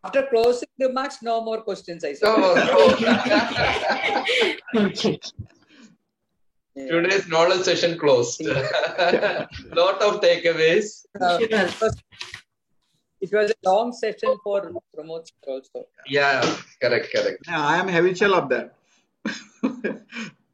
after closing remarks, no more questions, I said. Okay. Today's knowledge session closed. Lot of takeaways. It was a long session for Pramod also. Yeah, correct. I am habitual of that.